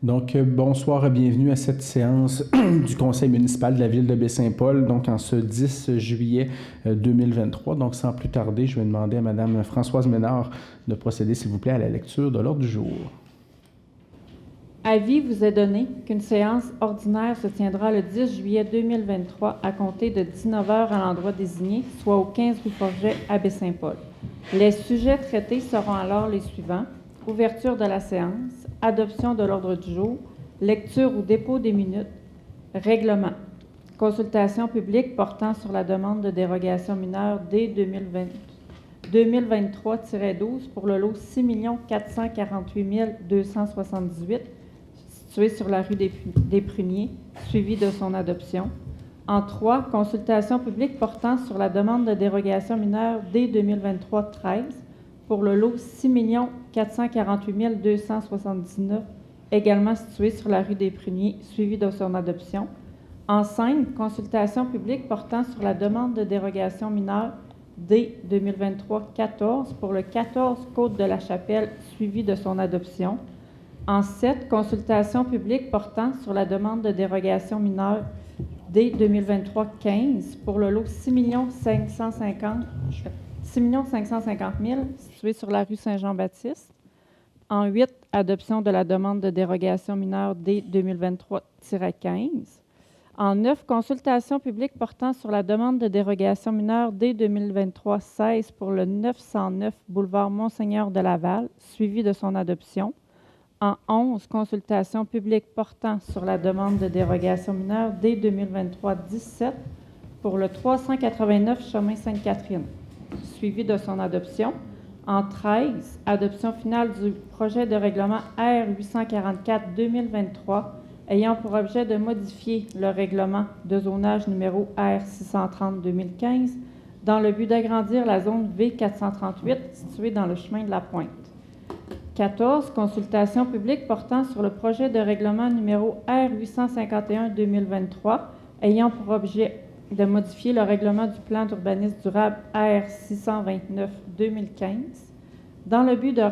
Donc, bonsoir et bienvenue à cette séance du Conseil municipal de la ville de Baie-Saint-Paul, donc en ce 10 juillet 2023. Donc, sans plus tarder, je vais demander à Mme Françoise Ménard de procéder, s'il vous plaît, à la lecture de l'ordre du jour. Avis vous est donné qu'une séance ordinaire se tiendra le 10 juillet 2023 à compter de 19h à l'endroit désigné, soit au 15 rue Forget à Baie-Saint-Paul. Les sujets traités seront alors les suivants: ouverture de la séance, adoption de l'ordre du jour, lecture ou dépôt des minutes, règlement, consultation publique portant sur la demande de dérogation mineure D 2023-12 pour le lot 6 448 278 situé sur la rue des Pruniers, suivi de son adoption. En 3, consultation publique portant sur la demande de dérogation mineure D 2023-13 pour le lot 6 448 279, également situé sur la rue des Pruniers, suivi de son adoption. En 5, consultation publique portant sur la demande de dérogation mineure D 2023-14 pour le 14 Côte de la Chapelle, suivi de son adoption. En 7, consultation publique portant sur la demande de dérogation mineure D 2023-15 pour le lot 6 550 000 situé sur la rue Saint-Jean-Baptiste. En 8, adoption de la demande de dérogation mineure D 2023-15. En 9, consultation publique portant sur la demande de dérogation mineure D 2023-16 pour le 909 boulevard Monseigneur de Laval, suivi de son adoption. En 11, consultation publique portant sur la demande de dérogation mineure D 2023-17 pour le 389 chemin Sainte-Catherine, suivi de son adoption. En 13, adoption finale du projet de règlement R 844-2023 ayant pour objet de modifier le règlement de zonage numéro R 630-2015 dans le but d'agrandir la zone V 438 située dans le chemin de la Pointe. 14, consultation publique portant sur le projet de règlement numéro R 851-2023 ayant pour objet de modifier le règlement du plan d'urbanisme durable R 629-2015 dans le but de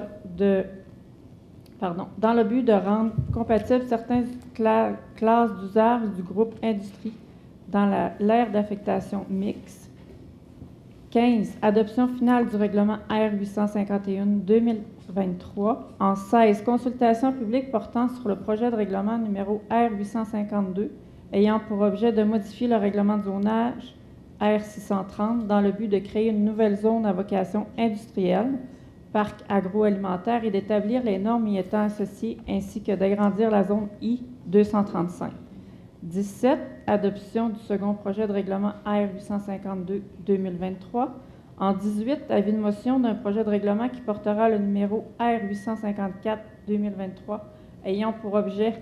rendre compatibles certaines classes d'usage du groupe industrie dans l'aire d'affectation mixte. 15, adoption finale du règlement R 851-2023. En 16, consultation publique portant sur le projet de règlement numéro R 852 ayant pour objet de modifier le règlement de zonage R 630 dans le but de créer une nouvelle zone à vocation industrielle, parc agroalimentaire et d'établir les normes y étant associées ainsi que d'agrandir la zone I 235. 17, adoption du second projet de règlement R 852-2023. En 18, avis de motion d'un projet de règlement qui portera le numéro R 854-2023 ayant pour objet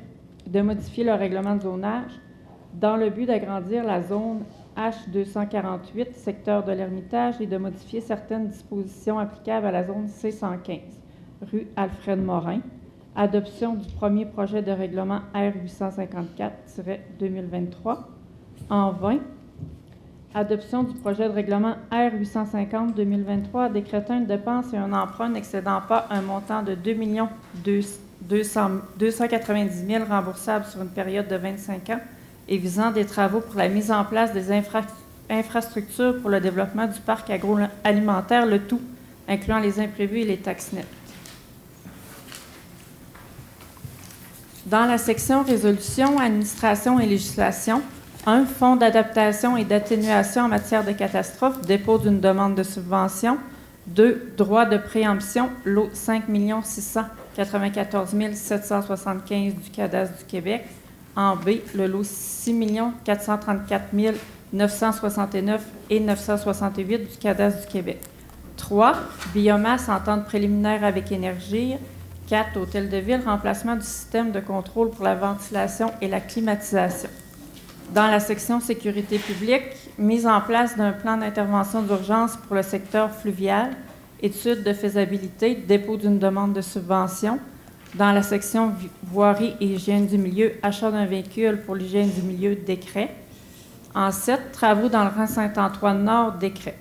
de modifier le règlement de zonage dans le but d'agrandir la zone H248, secteur de l'Ermitage, et de modifier certaines dispositions applicables à la zone C115, rue Alfred Morin. Adoption du premier projet de règlement R 854-2023. En 20, adoption du projet de règlement R 850-2023 décrétant une dépense et un emprunt n'excédant pas un montant de 2 290 000 remboursables sur une période de 25 ans et visant des travaux pour la mise en place des infrastructures pour le développement du parc agroalimentaire, le tout incluant les imprévus et les taxes nettes. Dans la section Résolution, Administration et législation, 1. Fonds d'adaptation et d'atténuation en matière de catastrophes, dépôt d'une demande de subvention. 2. Droit de préemption, lot 5 694 775 du cadastre du Québec. En B, le lot 6 434 969 et 968 du cadastre du Québec. 3. Biomasse, entente préliminaire avec Énergie. 4. Hôtel de ville, remplacement du système de contrôle pour la ventilation et la climatisation. Dans la section sécurité publique, mise en place d'un plan d'intervention d'urgence pour le secteur fluvial, étude de faisabilité, dépôt d'une demande de subvention. Dans la section voirie et hygiène du milieu, achat d'un véhicule pour l'hygiène du milieu, décret. En 7, travaux dans le rang Saint-Antoine-Nord, décret.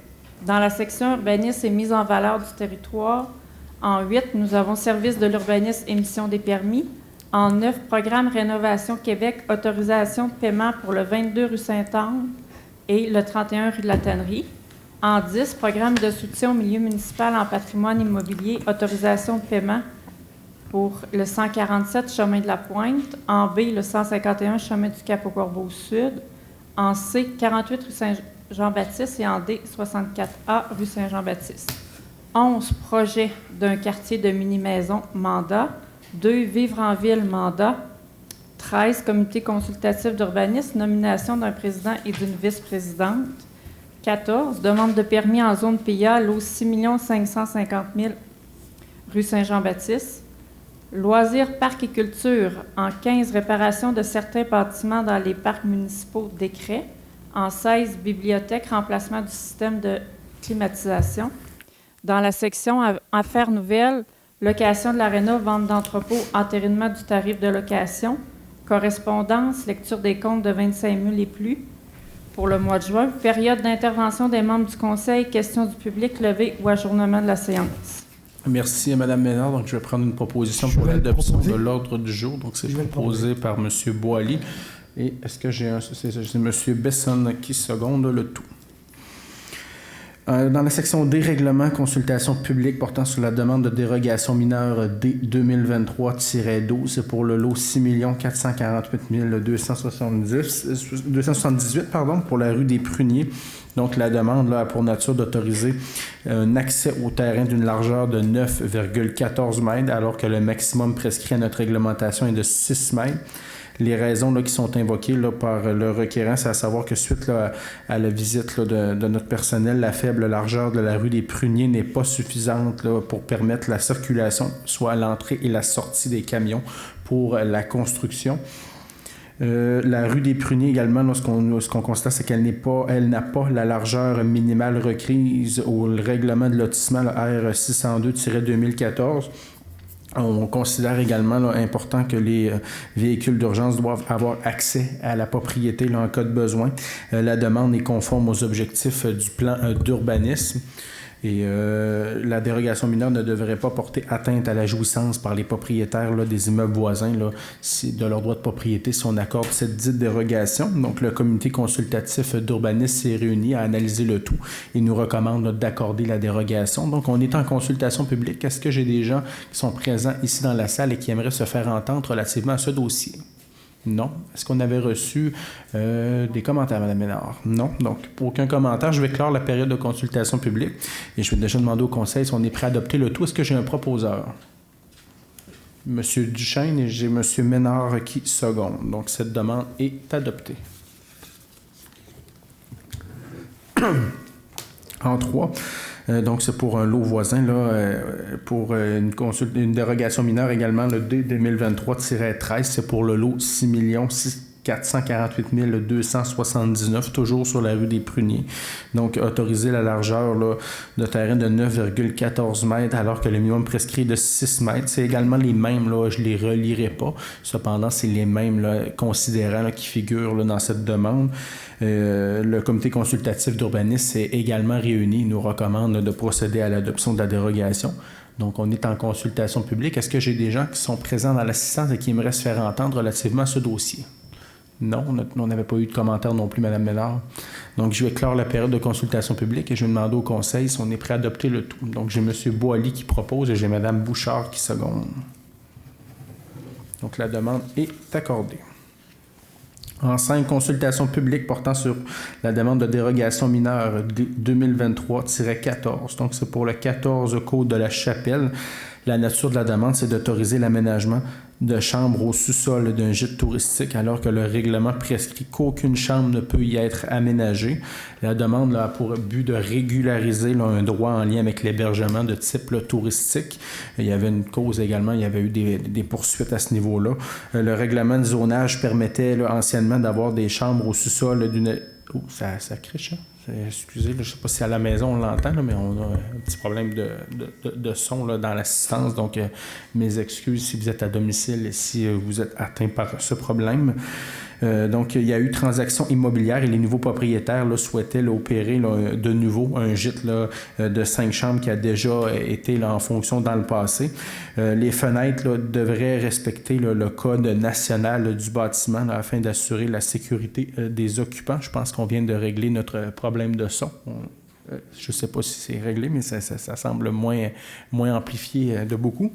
Dans la section urbanisme et mise en valeur du territoire, en 8, nous avons service de l'urbanisme, émission des permis. En 9, programme Rénovation Québec, autorisation de paiement pour le 22 rue Sainte-Anne et le 31 rue de la Tannerie. En 10, programme de soutien au milieu municipal en patrimoine immobilier, autorisation de paiement pour le 147 chemin de la Pointe. En B, le 151 chemin du Cap-au-Corbeau Sud. En C, 48 rue Saint-Jean-Baptiste et en D, 64A rue Saint-Jean-Baptiste. 11, projet d'un quartier de mini-maison, mandat. 2, vivre en ville, mandat. 13, comité consultatif d'urbanisme, nomination d'un président et d'une vice-présidente. 14, demande de permis en zone PIA, lot 6 550 000 rue Saint-Jean-Baptiste. Loisirs, parcs et culture. En 15, réparation de certains bâtiments dans les parcs municipaux, décret. En 16, bibliothèque, remplacement du système de climatisation. Dans la section Affaires nouvelles, location de l'aréna, vente d'entrepôt, entérinement du tarif de location, correspondance, lecture des comptes de 25 000 et plus pour le mois de juin, période d'intervention des membres du conseil, questions du public, levée ou ajournement de la séance. Merci, Mme Ménard. Donc, je vais prendre une proposition pour l'adoption de l'ordre du jour. Donc, c'est proposé par M. Boily. Et est-ce que j'ai c'est M. Besson qui seconde le tout? Dans la section D, règlement, consultation publique portant sur la demande de dérogation mineure D 2023-12, c'est pour le lot 6 448 278 pour la rue des Pruniers. Donc, la demande là, a pour nature d'autoriser un accès au terrain d'une largeur de 9,14 mètres, alors que le maximum prescrit à notre réglementation est de 6 mètres. Les raisons là, qui sont invoquées là, par le requérant, c'est à savoir que suite là, à la visite là, de notre personnel, la faible largeur de la rue des Pruniers n'est pas suffisante là, pour permettre la circulation, soit à l'entrée et la sortie des camions pour la construction. La rue des Pruniers également, là, ce qu'on constate, c'est qu'elle n'a pas la largeur minimale requise au règlement de lotissement R 602-2014. On considère également là, important que les véhicules d'urgence doivent avoir accès à la propriété là, en cas de besoin. La demande est conforme aux objectifs du plan d'urbanisme. Et la dérogation mineure ne devrait pas porter atteinte à la jouissance par les propriétaires là, des immeubles voisins là, de leur droit de propriété si on accorde cette dite dérogation. Donc, le comité consultatif d'urbanisme s'est réuni à analyser le tout et nous recommande là, d'accorder la dérogation. Donc, on est en consultation publique. Est-ce que j'ai des gens qui sont présents ici dans la salle et qui aimeraient se faire entendre relativement à ce dossier? Non. Est-ce qu'on avait reçu des commentaires, Mme Ménard? Non. Donc, pour aucun commentaire, je vais clore la période de consultation publique et je vais déjà demander au conseil si on est prêt à adopter le tout. Est-ce que j'ai un proposeur? M. Duchesne et j'ai M. Ménard qui seconde. Donc, cette demande est adoptée. En 3. Donc, c'est pour un lot voisin, là, pour une dérogation mineure également, le D 2023-13, c'est pour le lot 6 448 279, toujours sur la rue des Pruniers. Donc, autoriser la largeur là, de terrain de 9,14 mètres, alors que le minimum prescrit est de 6 mètres. C'est également les mêmes, là, je ne les relirai pas. Cependant, c'est les mêmes là, considérants là, qui figurent là, dans cette demande. Le comité consultatif d'urbanisme est également réuni. Il nous recommande là, de procéder à l'adoption de la dérogation. Donc, on est en consultation publique. Est-ce que j'ai des gens qui sont présents dans l'assistance et qui aimeraient se faire entendre relativement à ce dossier? Non, on n'avait pas eu de commentaire non plus, Mme Ménard. Donc, je vais clore la période de consultation publique et je vais demander au conseil si on est prêt à adopter le tout. Donc, j'ai M. Boily qui propose et j'ai Mme Bouchard qui seconde. Donc, la demande est accordée. En 5, consultation publique portant sur la demande de dérogation mineure 2023-14. Donc, c'est pour le 14 Côte de la Chapelle. La nature de la demande, c'est d'autoriser l'aménagement de chambres au sous-sol d'un gîte touristique, alors que le règlement prescrit qu'aucune chambre ne peut y être aménagée. La demande là, a pour but de régulariser là, un droit en lien avec l'hébergement de type là, touristique. Il y avait une cause également, il y avait eu des poursuites à ce niveau-là. Le règlement de zonage permettait là, anciennement d'avoir des chambres au sous-sol d'une... Oh, ça criche, hein? Excusez, là, je ne sais pas si à la maison on l'entend, là, mais on a un petit problème de son là, dans l'assistance. Donc, mes excuses si vous êtes à domicile et si vous êtes atteint par ce problème. Donc, il y a eu transaction immobilière et les nouveaux propriétaires là, souhaitaient là, opérer là, de nouveau un gîte là, de 5 chambres qui a déjà été là, en fonction dans le passé. Les fenêtres là, devraient respecter là, le code national là, du bâtiment là, afin d'assurer la sécurité des occupants. Je pense qu'on vient de régler notre problème de son. Je ne sais pas si c'est réglé, mais ça semble moins amplifié de beaucoup.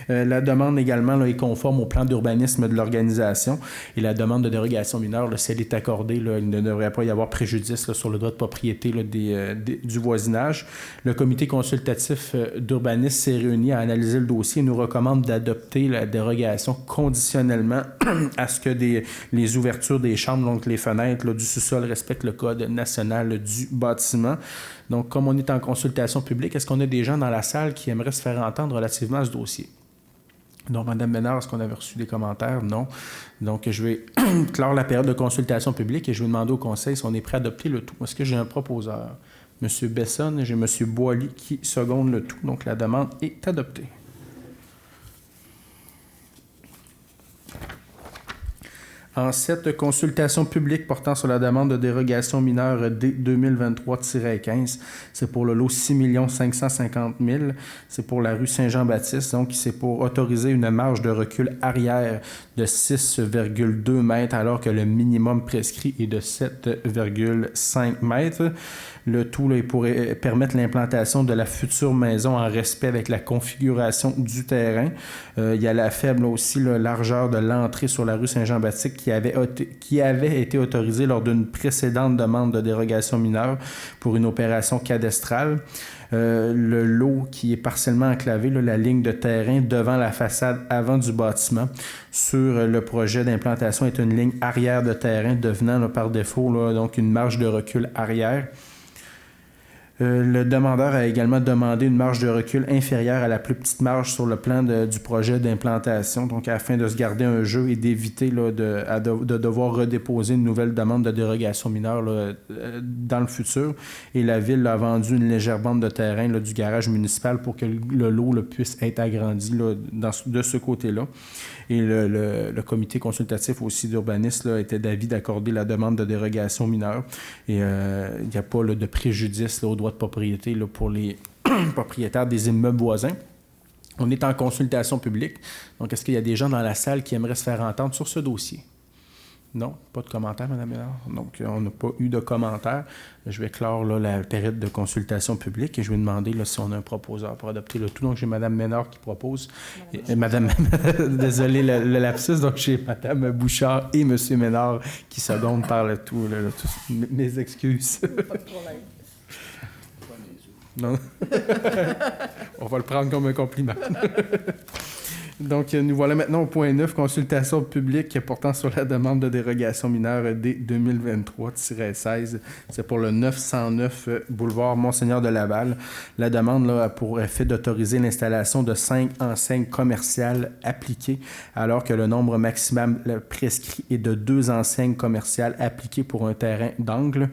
La demande également là, est conforme au plan d'urbanisme de l'organisation et la demande de dérogation mineure, là, si elle est accordée, là, il ne devrait pas y avoir préjudice là, sur le droit de propriété là, du voisinage. Le comité consultatif d'urbanisme s'est réuni à analyser le dossier et nous recommande d'adopter la dérogation conditionnellement à ce que les ouvertures des chambres, donc les fenêtres là, du sous-sol respectent le code national du bâtiment. Donc, comme on est en consultation publique, est-ce qu'on a des gens dans la salle qui aimeraient se faire entendre relativement à ce dossier? Donc, Mme Ménard, est-ce qu'on avait reçu des commentaires? Non. Donc, je vais clore la période de consultation publique et je vais demander au Conseil si on est prêt à adopter le tout. Est-ce que j'ai un proposeur? M. Besson et j'ai M. Boily qui secondent le tout. Donc, la demande est adoptée. En 7, consultation publique portant sur la demande de dérogation mineure D 2023-15. C'est pour le lot 6 550 000. C'est pour la rue Saint-Jean-Baptiste. Donc, c'est pour autoriser une marge de recul arrière de 6,2 mètres alors que le minimum prescrit est de 7,5 mètres. Le tout là, est pour permettre l'implantation de la future maison en respect avec la configuration du terrain. Il y a la faible aussi la largeur de l'entrée sur la rue Saint-Jean-Baptiste qui avait été autorisée lors d'une précédente demande de dérogation mineure pour une opération cadastrale. Le lot qui est partiellement enclavé, là, la ligne de terrain devant la façade avant du bâtiment sur le projet d'implantation est une ligne arrière de terrain devenant là, par défaut là, donc une marge de recul arrière. Le demandeur a également demandé une marge de recul inférieure à la plus petite marge sur le plan du projet d'implantation, donc afin de se garder un jeu et d'éviter là, de devoir redéposer une nouvelle demande de dérogation mineure là, dans le futur. Et la Ville a vendu une légère bande de terrain là, du garage municipal pour que le lot là, puisse être agrandi là, de ce côté-là. Et le comité consultatif aussi d'urbanisme là, était d'avis d'accorder la demande de dérogation mineure. Et il n'y a pas là, de préjudice là, au droit de propriété là, pour les propriétaires des immeubles voisins. On est en consultation publique. Donc, est-ce qu'il y a des gens dans la salle qui aimeraient se faire entendre sur ce dossier? Non, pas de commentaires, Mme Ménard. Donc, on n'a pas eu de commentaires. Je vais clore là, la période de consultation publique et je vais demander là, si on a un proposeur pour adopter le tout. Donc, j'ai Mme Ménard qui propose. Désolé le lapsus. Donc, j'ai Mme Bouchard et M. Ménard qui secondent par le tout. Là, mes excuses. Pas de problème. Non. On va le prendre comme un compliment. Donc, nous voilà maintenant au point 9, consultation publique portant sur la demande de dérogation mineure D 2023-16. C'est pour le 909 boulevard Monseigneur de Laval. La demande là, a pour effet d'autoriser l'installation de 5 enseignes commerciales appliquées, alors que le nombre maximal prescrit est de 2 enseignes commerciales appliquées pour un terrain d'angle.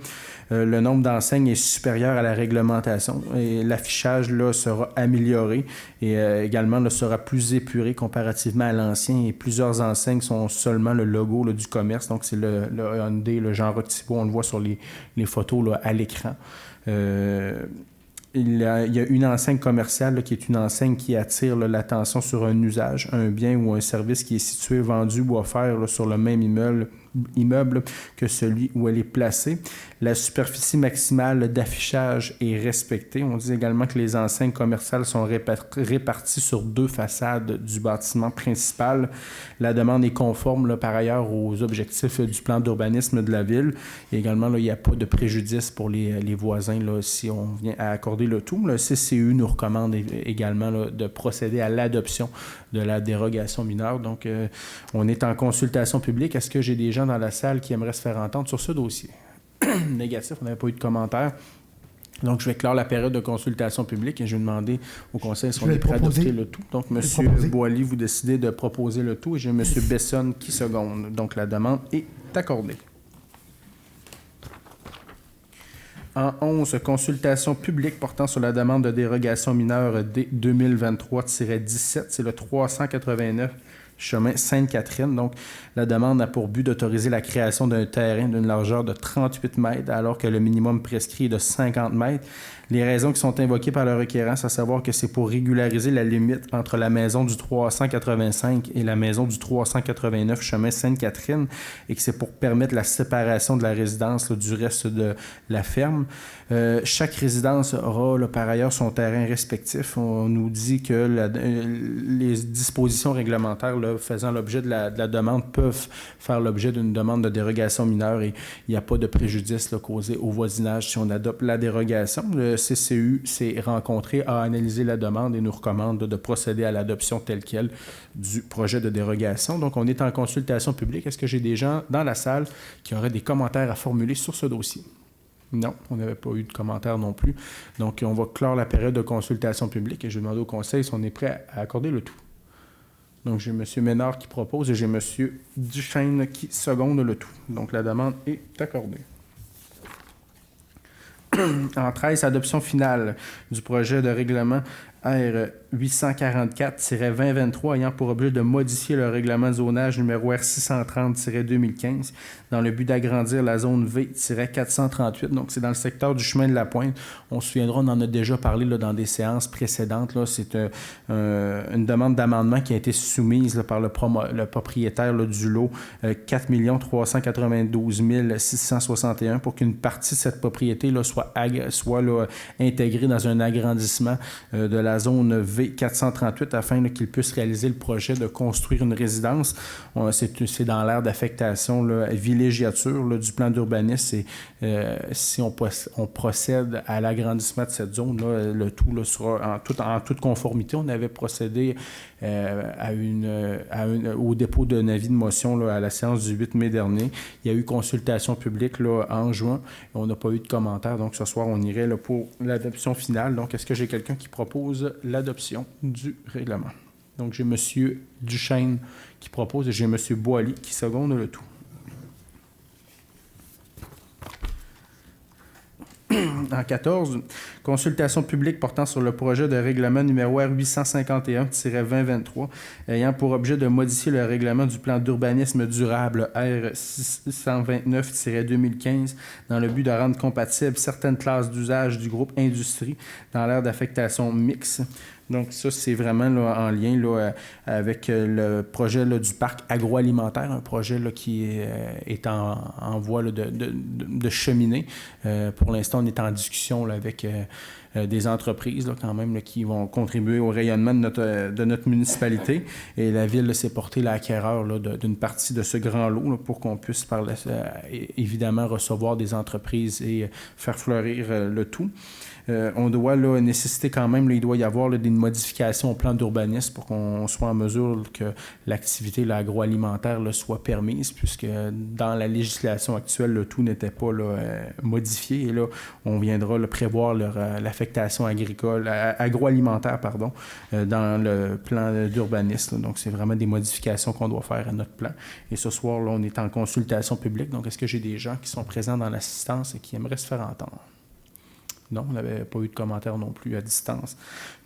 Le nombre d'enseignes est supérieur à la réglementation et l'affichage là, sera amélioré et également là, sera plus épuré comparativement à l'ancien et plusieurs enseignes sont seulement le logo là, du commerce. Donc, c'est le Hyundai, le Jean Rock-Thibault, on le voit sur les photos là, à l'écran. Il y a une enseigne commerciale là, qui est une enseigne qui attire là, l'attention sur un usage, un bien ou un service qui est situé, vendu ou offert là, sur le même immeuble que celui où elle est placée. La superficie maximale d'affichage est respectée. On dit également que les enseignes commerciales sont réparties sur 2 façades du bâtiment principal. La demande est conforme là, par ailleurs aux objectifs du plan d'urbanisme de la Ville. Et également, là, il n'y a pas de préjudice pour les voisins là, si on vient à accorder le tout. Le CCU nous recommande également là, de procéder à l'adoption de la dérogation mineure. Donc, on est en consultation publique. Est-ce que j'ai des gens dans la salle qui aimeraient se faire entendre sur ce dossier? Négatif, on n'avait pas eu de commentaires. Donc, je vais clore la période de consultation publique et je vais demander au Conseil si on est prêt à adopter le tout. Donc, M. Boily, vous décidez de proposer le tout et j'ai M. Besson qui seconde. Donc, la demande est accordée. En 11, consultation publique portant sur la demande de dérogation mineure D 2023-17. C'est le 389 chemin Sainte-Catherine. Donc, la demande a pour but d'autoriser la création d'un terrain d'une largeur de 38 mètres, alors que le minimum prescrit est de 50 mètres. Les raisons qui sont invoquées par le requérant, c'est à savoir que c'est pour régulariser la limite entre la maison du 385 et la maison du 389 chemin Sainte-Catherine et que c'est pour permettre la séparation de la résidence là, du reste de la ferme. Chaque résidence aura là, par ailleurs son terrain respectif. On nous dit que les dispositions réglementaires là, faisant l'objet de la demande peuvent faire l'objet d'une demande de dérogation mineure et il n'y a pas de préjudice là, causé au voisinage si on adopte la dérogation. Le CCU s'est rencontré, a analysé la demande et nous recommande de procéder à l'adoption telle quelle du projet de dérogation. Donc, on est en consultation publique. Est-ce que j'ai des gens dans la salle qui auraient des commentaires à formuler sur ce dossier? Non, on n'avait pas eu de commentaires non plus. Donc, on va clore la période de consultation publique et je vais demander au conseil si on est prêt à accorder le tout. Donc, j'ai M. Ménard qui propose et j'ai M. Duchesne qui seconde le tout. Donc, la demande est accordée. En 13, adoption finale du projet de règlement R 844-2023 ayant pour objet de modifier le règlement de zonage numéro R 630-2015 dans le but d'agrandir la zone V-438. Donc, c'est dans le secteur du chemin de la Pointe. On se souviendra, on en a déjà parlé là, dans des séances précédentes. Là. C'est une demande d'amendement qui a été soumise là, par le propriétaire là, du lot 4 392 661 pour qu'une partie de cette propriété là, soit là, intégrée dans un agrandissement de la zone V438 afin là, qu'il puisse réaliser le projet de construire une résidence. C'est dans l'aire d'affectation là, villégiature là, du plan d'urbanisme. Si on procède à l'agrandissement de cette zone, là, le tout là, sera en toute conformité. On avait procédé au dépôt d'un avis de motion là, à la séance du 8 mai dernier. Il y a eu consultation publique là, en juin. On n'a pas eu de commentaires. Donc, ce soir, on irait là, pour l'adoption finale. Donc, est-ce que j'ai quelqu'un qui propose l'adoption du règlement? Donc, j'ai M. Duchesne qui propose et j'ai M. Boily qui seconde le tout. En 14, consultation publique portant sur le projet de règlement numéro R 851-2023 ayant pour objet de modifier le règlement du plan d'urbanisme durable R 629-2015 dans le but de rendre compatibles certaines classes d'usage du groupe industrie dans l'aire d'affectation mixte. Donc, ça, c'est vraiment là, en lien là, avec le projet là, du parc agroalimentaire, un projet là, qui est en voie là, de cheminer. Pour l'instant, on est en discussion là, avec des entreprises là, quand même là, qui vont contribuer au rayonnement de notre municipalité. Et la ville s'est portée l'acquéreur là, d'une partie de ce grand lot là, pour qu'on puisse évidemment recevoir des entreprises et faire fleurir le tout. On doit là, nécessiter quand même, là, il doit y avoir là, des modifications au plan d'urbanisme pour qu'on soit en mesure que l'activité là, agroalimentaire là, soit permise, puisque dans la législation actuelle, le tout n'était pas là, modifié. Et là, on viendra là, prévoir l'affectation agroalimentaire dans le plan d'urbanisme. Donc, c'est vraiment des modifications qu'on doit faire à notre plan. Et ce soir, là, on est en consultation publique. Donc, est-ce que j'ai des gens qui sont présents dans l'assistance et qui aimeraient se faire entendre? Non, on n'avait pas eu de commentaires non plus à distance.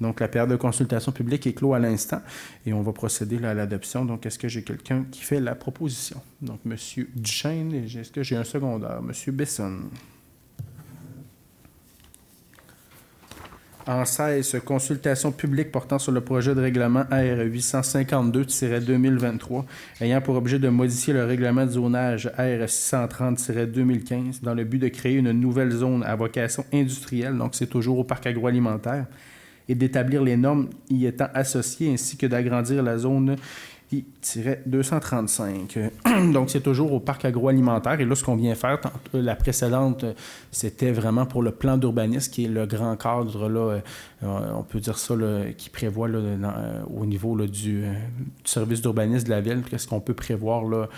Donc, la période de consultation publique est close à l'instant et on va procéder là, à l'adoption. Donc, est-ce que j'ai quelqu'un qui fait la proposition? Donc, M. Duchesne, est-ce que j'ai un secondaire? M. Besson. En 16, consultation publique portant sur le projet de règlement R 852-2023 ayant pour objet de modifier le règlement de zonage R 630-2015 dans le but de créer une nouvelle zone à vocation industrielle, donc c'est toujours au parc agroalimentaire, et d'établir les normes y étant associées ainsi que d'agrandir la zone I-235. Donc, c'est toujours au parc agroalimentaire. Et là, ce qu'on vient faire, la précédente, c'était vraiment pour le plan d'urbanisme, qui est le grand cadre, là, on peut dire ça, là, qui prévoit là, au niveau là, du service d'urbanisme de la ville, qu'est-ce qu'on peut prévoir là,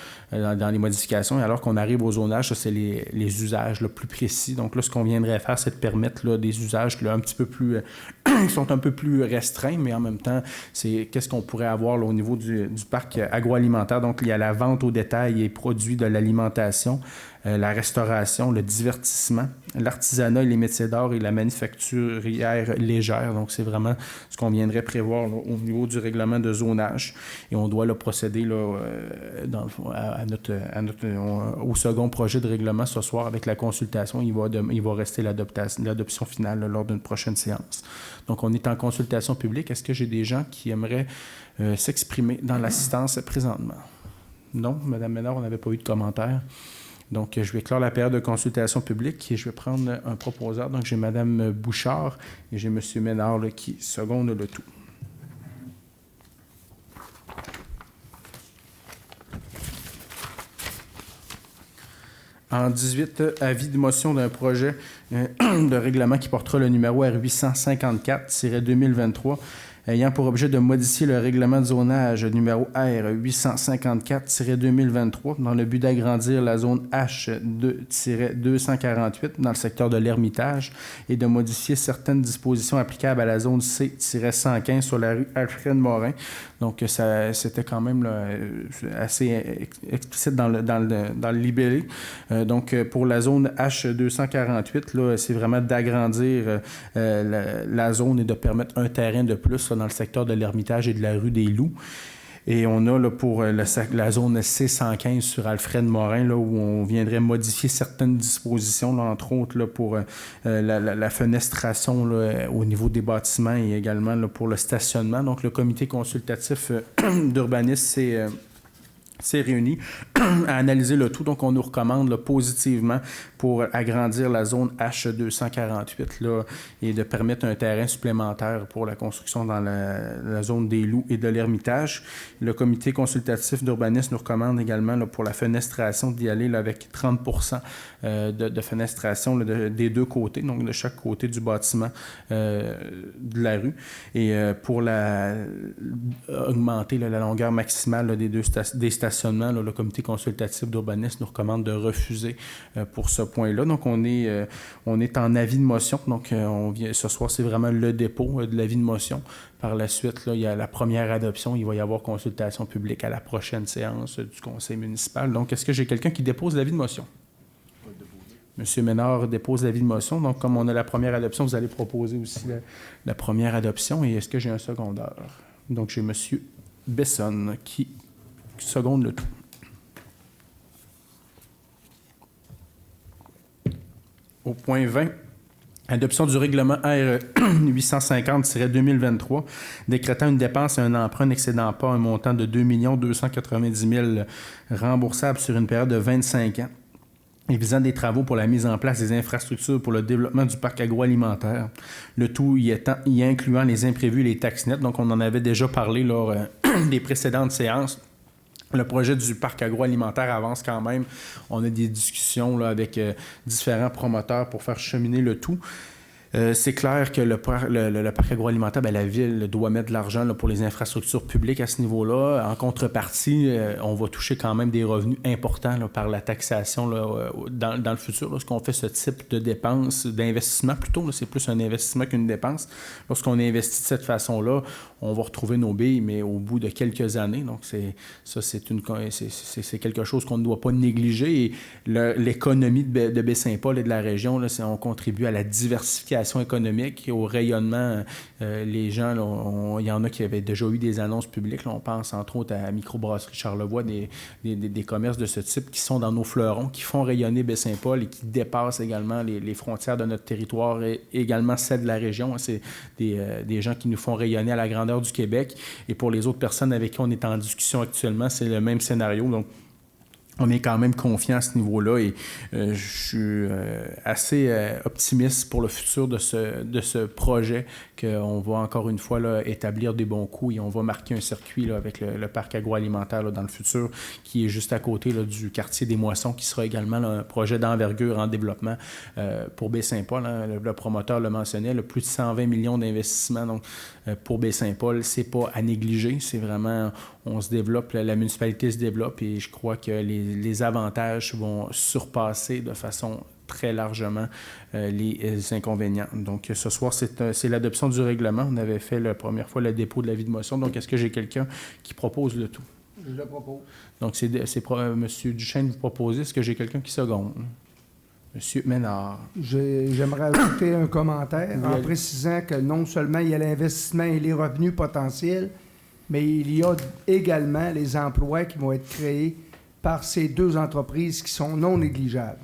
dans les modifications. Et alors qu'on arrive au zonage, ça, c'est les usages là, plus précis. Donc là, ce qu'on viendrait faire, c'est de permettre là, des usages là, un petit peu plus... qui sont un peu plus restreints, mais en même temps, c'est qu'est-ce qu'on pourrait avoir là, au niveau du parc agroalimentaire. Donc, il y a la vente au détail et produits de l'alimentation, la restauration, le divertissement, l'artisanat et les métiers d'art et la manufacturière légère. Donc, c'est vraiment ce qu'on viendrait prévoir là, au niveau du règlement de zonage. Et on doit là, procéder là, dans le fond, au second projet de règlement ce soir avec la consultation. Il va rester l'adoption finale là, lors d'une prochaine séance. Donc, on est en consultation publique. Est-ce que j'ai des gens qui aimeraient s'exprimer dans l'assistance présentement? Non, Mme Ménard, on n'avait pas eu de commentaires. Donc, je vais clore la période de consultation publique et je vais prendre un proposeur. Donc, j'ai Mme Bouchard et j'ai M. Ménard là, qui seconde le tout. En 18, avis de motion d'un projet de règlement qui portera le numéro R854-2023 ayant pour objet de modifier le règlement de zonage numéro R854-2023 dans le but d'agrandir la zone H2-248 dans le secteur de l'Ermitage et de modifier certaines dispositions applicables à la zone C-115 sur la rue Alfred-Morin. Donc, c'était quand même là, assez explicite dans le libellé. Donc, pour la zone H248, là, c'est vraiment d'agrandir la zone et de permettre un terrain de plus là, dans le secteur de l'Ermitage et de la rue des Loups. Et on a là, pour la zone C115 sur Alfred-Morin, là, où on viendrait modifier certaines dispositions, là, entre autres là, pour la fenestration là, au niveau des bâtiments et également là, pour le stationnement. Donc, le comité consultatif d'urbanisme, s'est réuni à analyser le tout. Donc, on nous recommande là, positivement pour agrandir la zone H248 là, et de permettre un terrain supplémentaire pour la construction dans la zone des Loups et de l'Ermitage. Le comité consultatif d'urbanisme nous recommande également là, pour la fenestration d'y aller là, avec 30 de fenestration là, des deux côtés, donc de chaque côté du bâtiment de la rue. Et pour augmenter là, la longueur maximale là, des stationnements, là, le comité consultatif d'urbanisme nous recommande de refuser pour ce point-là. Donc, on est en avis de motion. Donc, ce soir, c'est vraiment le dépôt de l'avis de motion. Par la suite, là, il y a la première adoption. Il va y avoir consultation publique à la prochaine séance du conseil municipal. Donc, est-ce que j'ai quelqu'un qui dépose l'avis de motion? M. Ménard dépose l'avis de motion. Donc, comme on a la première adoption, vous allez proposer aussi la première adoption. Et est-ce que j'ai un secondaire? Donc, j'ai M. Besson qui seconde le tout. Au point 20, adoption du règlement R 850-2023, décrétant une dépense et un emprunt n'excédant pas un montant de 2 290 000 remboursables sur une période de 25 ans et visant des travaux pour la mise en place des infrastructures pour le développement du parc agroalimentaire, le tout y incluant les imprévus et les taxes nettes. Donc, on en avait déjà parlé lors des précédentes séances. Le projet du parc agroalimentaire avance quand même. On a des discussions là, avec différents promoteurs pour faire cheminer le tout. C'est clair que le parc agroalimentaire, la ville doit mettre de l'argent là, pour les infrastructures publiques à ce niveau-là. En contrepartie, on va toucher quand même des revenus importants là, par la taxation là, dans le futur. Lorsqu'on fait ce type de dépenses, d'investissement plutôt, là, c'est plus un investissement qu'une dépense. Lorsqu'on investit de cette façon-là, on va retrouver nos billes, mais au bout de quelques années. Donc, c'est quelque chose qu'on ne doit pas négliger. Et l'économie de Baie-Saint-Paul et de la région, là, on contribue à la diversification économique et au rayonnement. Les gens, il y en a qui avaient déjà eu des annonces publiques. Là, on pense entre autres à Microbrasserie Charlevoix, des commerces de ce type qui sont dans nos fleurons, qui font rayonner Baie-Saint-Paul et qui dépassent également les frontières de notre territoire et également celles de la région. C'est des gens qui nous font rayonner à la grandeur du Québec. Et pour les autres personnes avec qui on est en discussion actuellement, c'est le même scénario. Donc, on est quand même confiant à ce niveau-là et je suis assez optimiste pour le futur de ce projet qu'on va encore une fois là, établir des bons coups et on va marquer un circuit là, avec le parc agroalimentaire là, dans le futur qui est juste à côté là, du quartier des Moissons qui sera également là, un projet d'envergure en développement pour Baie-Saint-Paul. Hein, le promoteur le mentionnait, là, plus de 120 millions d'investissements donc, pour Baie-Saint-Paul. C'est pas à négliger, c'est vraiment, on se développe, la municipalité se développe et je crois que les avantages vont surpasser de façon très largement les inconvénients. Donc, ce soir, c'est l'adoption du règlement. On avait fait la première fois le dépôt de l'avis de motion. Donc, est-ce que j'ai quelqu'un qui propose le tout? Je le propose. Donc, M. Duchesne, vous proposez. Est-ce que j'ai quelqu'un qui seconde? M. Ménard. J'aimerais ajouter un commentaire Oui. en précisant que non seulement il y a l'investissement et les revenus potentiels, mais il y a également les emplois qui vont être créés par ces deux entreprises qui sont non négligeables.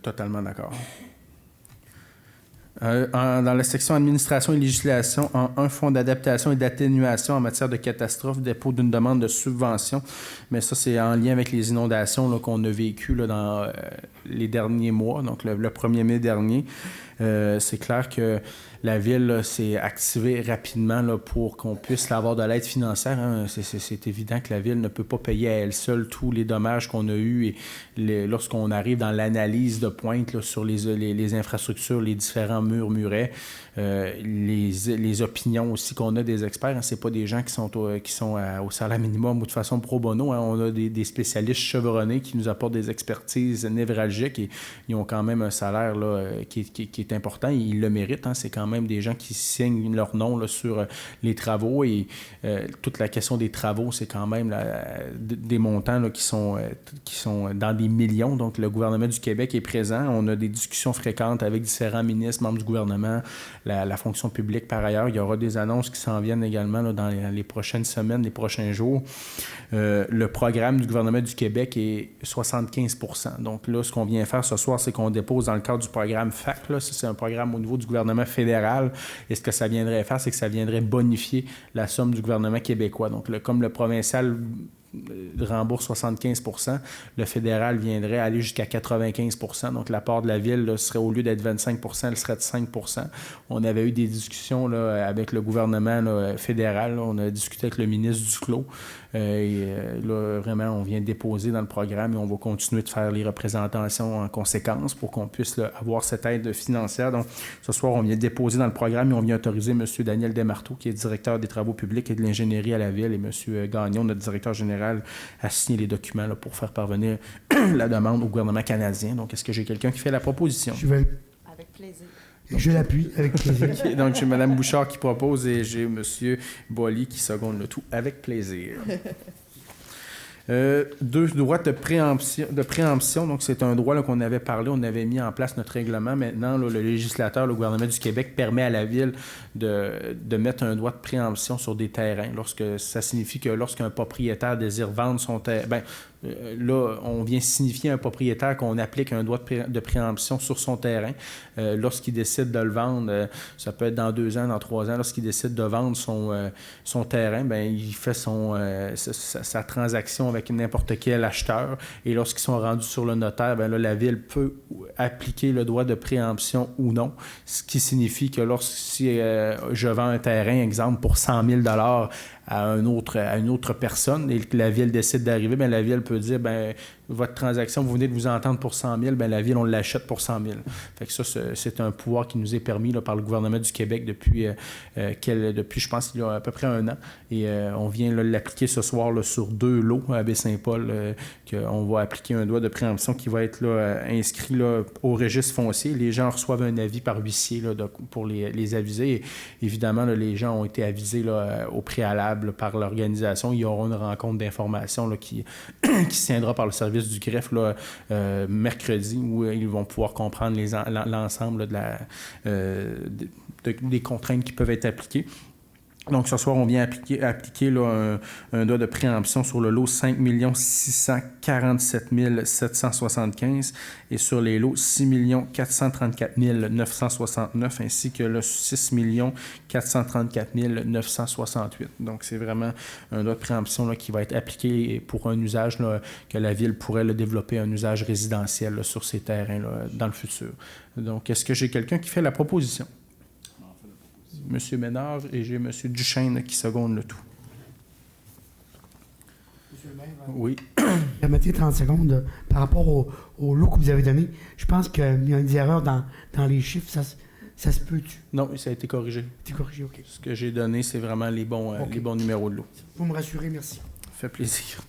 Totalement d'accord. Dans la section administration et législation, un fonds d'adaptation et d'atténuation en matière de catastrophe, dépôt d'une demande de subvention. Mais ça, c'est en lien avec les inondations là, qu'on a vécues là, dans les derniers mois, donc le 1er mai dernier. C'est clair que la Ville s'est activée rapidement là, pour qu'on puisse avoir de l'aide financière. Hein. C'est évident que la Ville ne peut pas payer à elle seule tous les dommages qu'on a eus. Et lorsqu'on arrive dans l'analyse de pointe là, sur les infrastructures, les différents murets, les opinions aussi qu'on a des experts, hein, c'est pas des gens qui sont au salaire minimum ou de façon pro bono. Hein. On a des spécialistes chevronnés qui nous apportent des expertises névralgiques et ils ont quand même un salaire là, qui est important. Ils le méritent. Hein. C'est quand même des gens qui signent leur nom là, sur les travaux et toute la question des travaux, c'est quand même des montants là, qui sont dans des millions. Donc, le gouvernement du Québec est présent. On a des discussions fréquentes avec différents ministres, membres du gouvernement, la fonction publique par ailleurs. Il y aura des annonces qui s'en viennent également là, dans les prochaines semaines, les prochains jours. Le programme du gouvernement du Québec est 75 %. Donc là, ce qu'on vient faire ce soir, c'est qu'on dépose dans le cadre du programme FAC. Là, ça, c'est un programme au niveau du gouvernement fédéral. Et ce que ça viendrait faire, c'est que ça viendrait bonifier la somme du gouvernement québécois. Donc, comme le provincial rembourse 75 %, le fédéral viendrait aller jusqu'à 95 %. Donc, la part de la Ville là, serait, au lieu d'être 25 %, elle serait de 5 %. On avait eu des discussions là, avec le gouvernement là, fédéral. Là. On a discuté avec le ministre Duclos. Là, vraiment, on vient déposer dans le programme et on va continuer de faire les représentations en conséquence pour qu'on puisse là, avoir cette aide financière. Donc, ce soir, on vient déposer dans le programme et on vient autoriser M. Daniel Desmarteau, qui est directeur des travaux publics et de l'ingénierie à la Ville, et M. Gagnon, notre directeur général, à signer les documents là, pour faire parvenir la demande au gouvernement canadien. Donc, est-ce que j'ai quelqu'un qui fait la proposition? Avec plaisir. Je l'appuie avec plaisir. Okay, donc, j'ai Mme Bouchard qui propose et j'ai M. Boily qui seconde le tout avec plaisir. Deux droits de préemption. Donc, c'est un droit là, qu'on avait parlé, on avait mis en place notre règlement. Maintenant, là, le législateur, le gouvernement du Québec permet à la Ville de mettre un droit de préemption sur des terrains. Ça signifie que lorsqu'un propriétaire désire vendre son terrain, là, on vient signifier à un propriétaire qu'on applique un droit de préemption sur son terrain. Lorsqu'il décide de le vendre, ça peut être dans 2 ans, dans 3 ans, lorsqu'il décide de vendre son terrain, il fait sa transaction avec n'importe quel acheteur. Et lorsqu'ils sont rendus sur le notaire, là, la Ville peut appliquer le droit de préemption ou non. Ce qui signifie que si je vends un terrain, exemple, pour 100 000 $ à une autre personne et que la Ville décide d'arriver, la Ville peut dire, votre transaction, vous venez de vous entendre pour 100 000, la Ville, on l'achète pour 100 000. Fait que ça, c'est un pouvoir qui nous est permis là, par le gouvernement du Québec depuis, je pense, il y a à peu près 1 an. Et on vient là, l'appliquer ce soir là, sur 2 lots à Baie-Saint-Paul, qu'on va appliquer un droit de préemption qui va être là, inscrit là, au registre foncier. Les gens reçoivent un avis par huissier là, pour les aviser. Et évidemment, là, les gens ont été avisés là, au préalable par l'organisation. Il y aura une rencontre d'information là, qui se tiendra par le service du greffe là, mercredi, où ils vont pouvoir comprendre l'ensemble là, des contraintes qui peuvent être appliquées. Donc, ce soir, on vient appliquer là, un droit de préemption sur le lot 5 647 775 et sur les lots 6 434 969 ainsi que le 6 434 968. Donc, c'est vraiment un droit de préemption là, qui va être appliqué pour un usage là, que la Ville pourrait là, développer, un usage résidentiel là, sur ces terrains là, dans le futur. Donc, est-ce que j'ai quelqu'un qui fait la proposition? M. Ménard et j'ai M. Duchesne qui seconde le tout. Monsieur le maire, oui. Permettez 30 secondes par rapport au lot que vous avez donné. Je pense qu'il y a des erreurs dans les chiffres. Ça se peut-tu? Non, ça a été corrigé. C'est corrigé, OK. Ce que j'ai donné, c'est vraiment les bons numéros de lot. Vous me rassurez, merci. Ça fait plaisir.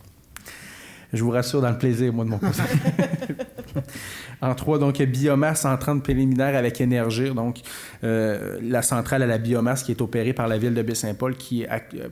Je vous rassure dans le plaisir, moi, de mon côté. En 3, donc biomasse entrante préliminaire avec Énergir, donc la centrale à la biomasse qui est opérée par la ville de Baie-Saint-Paul qui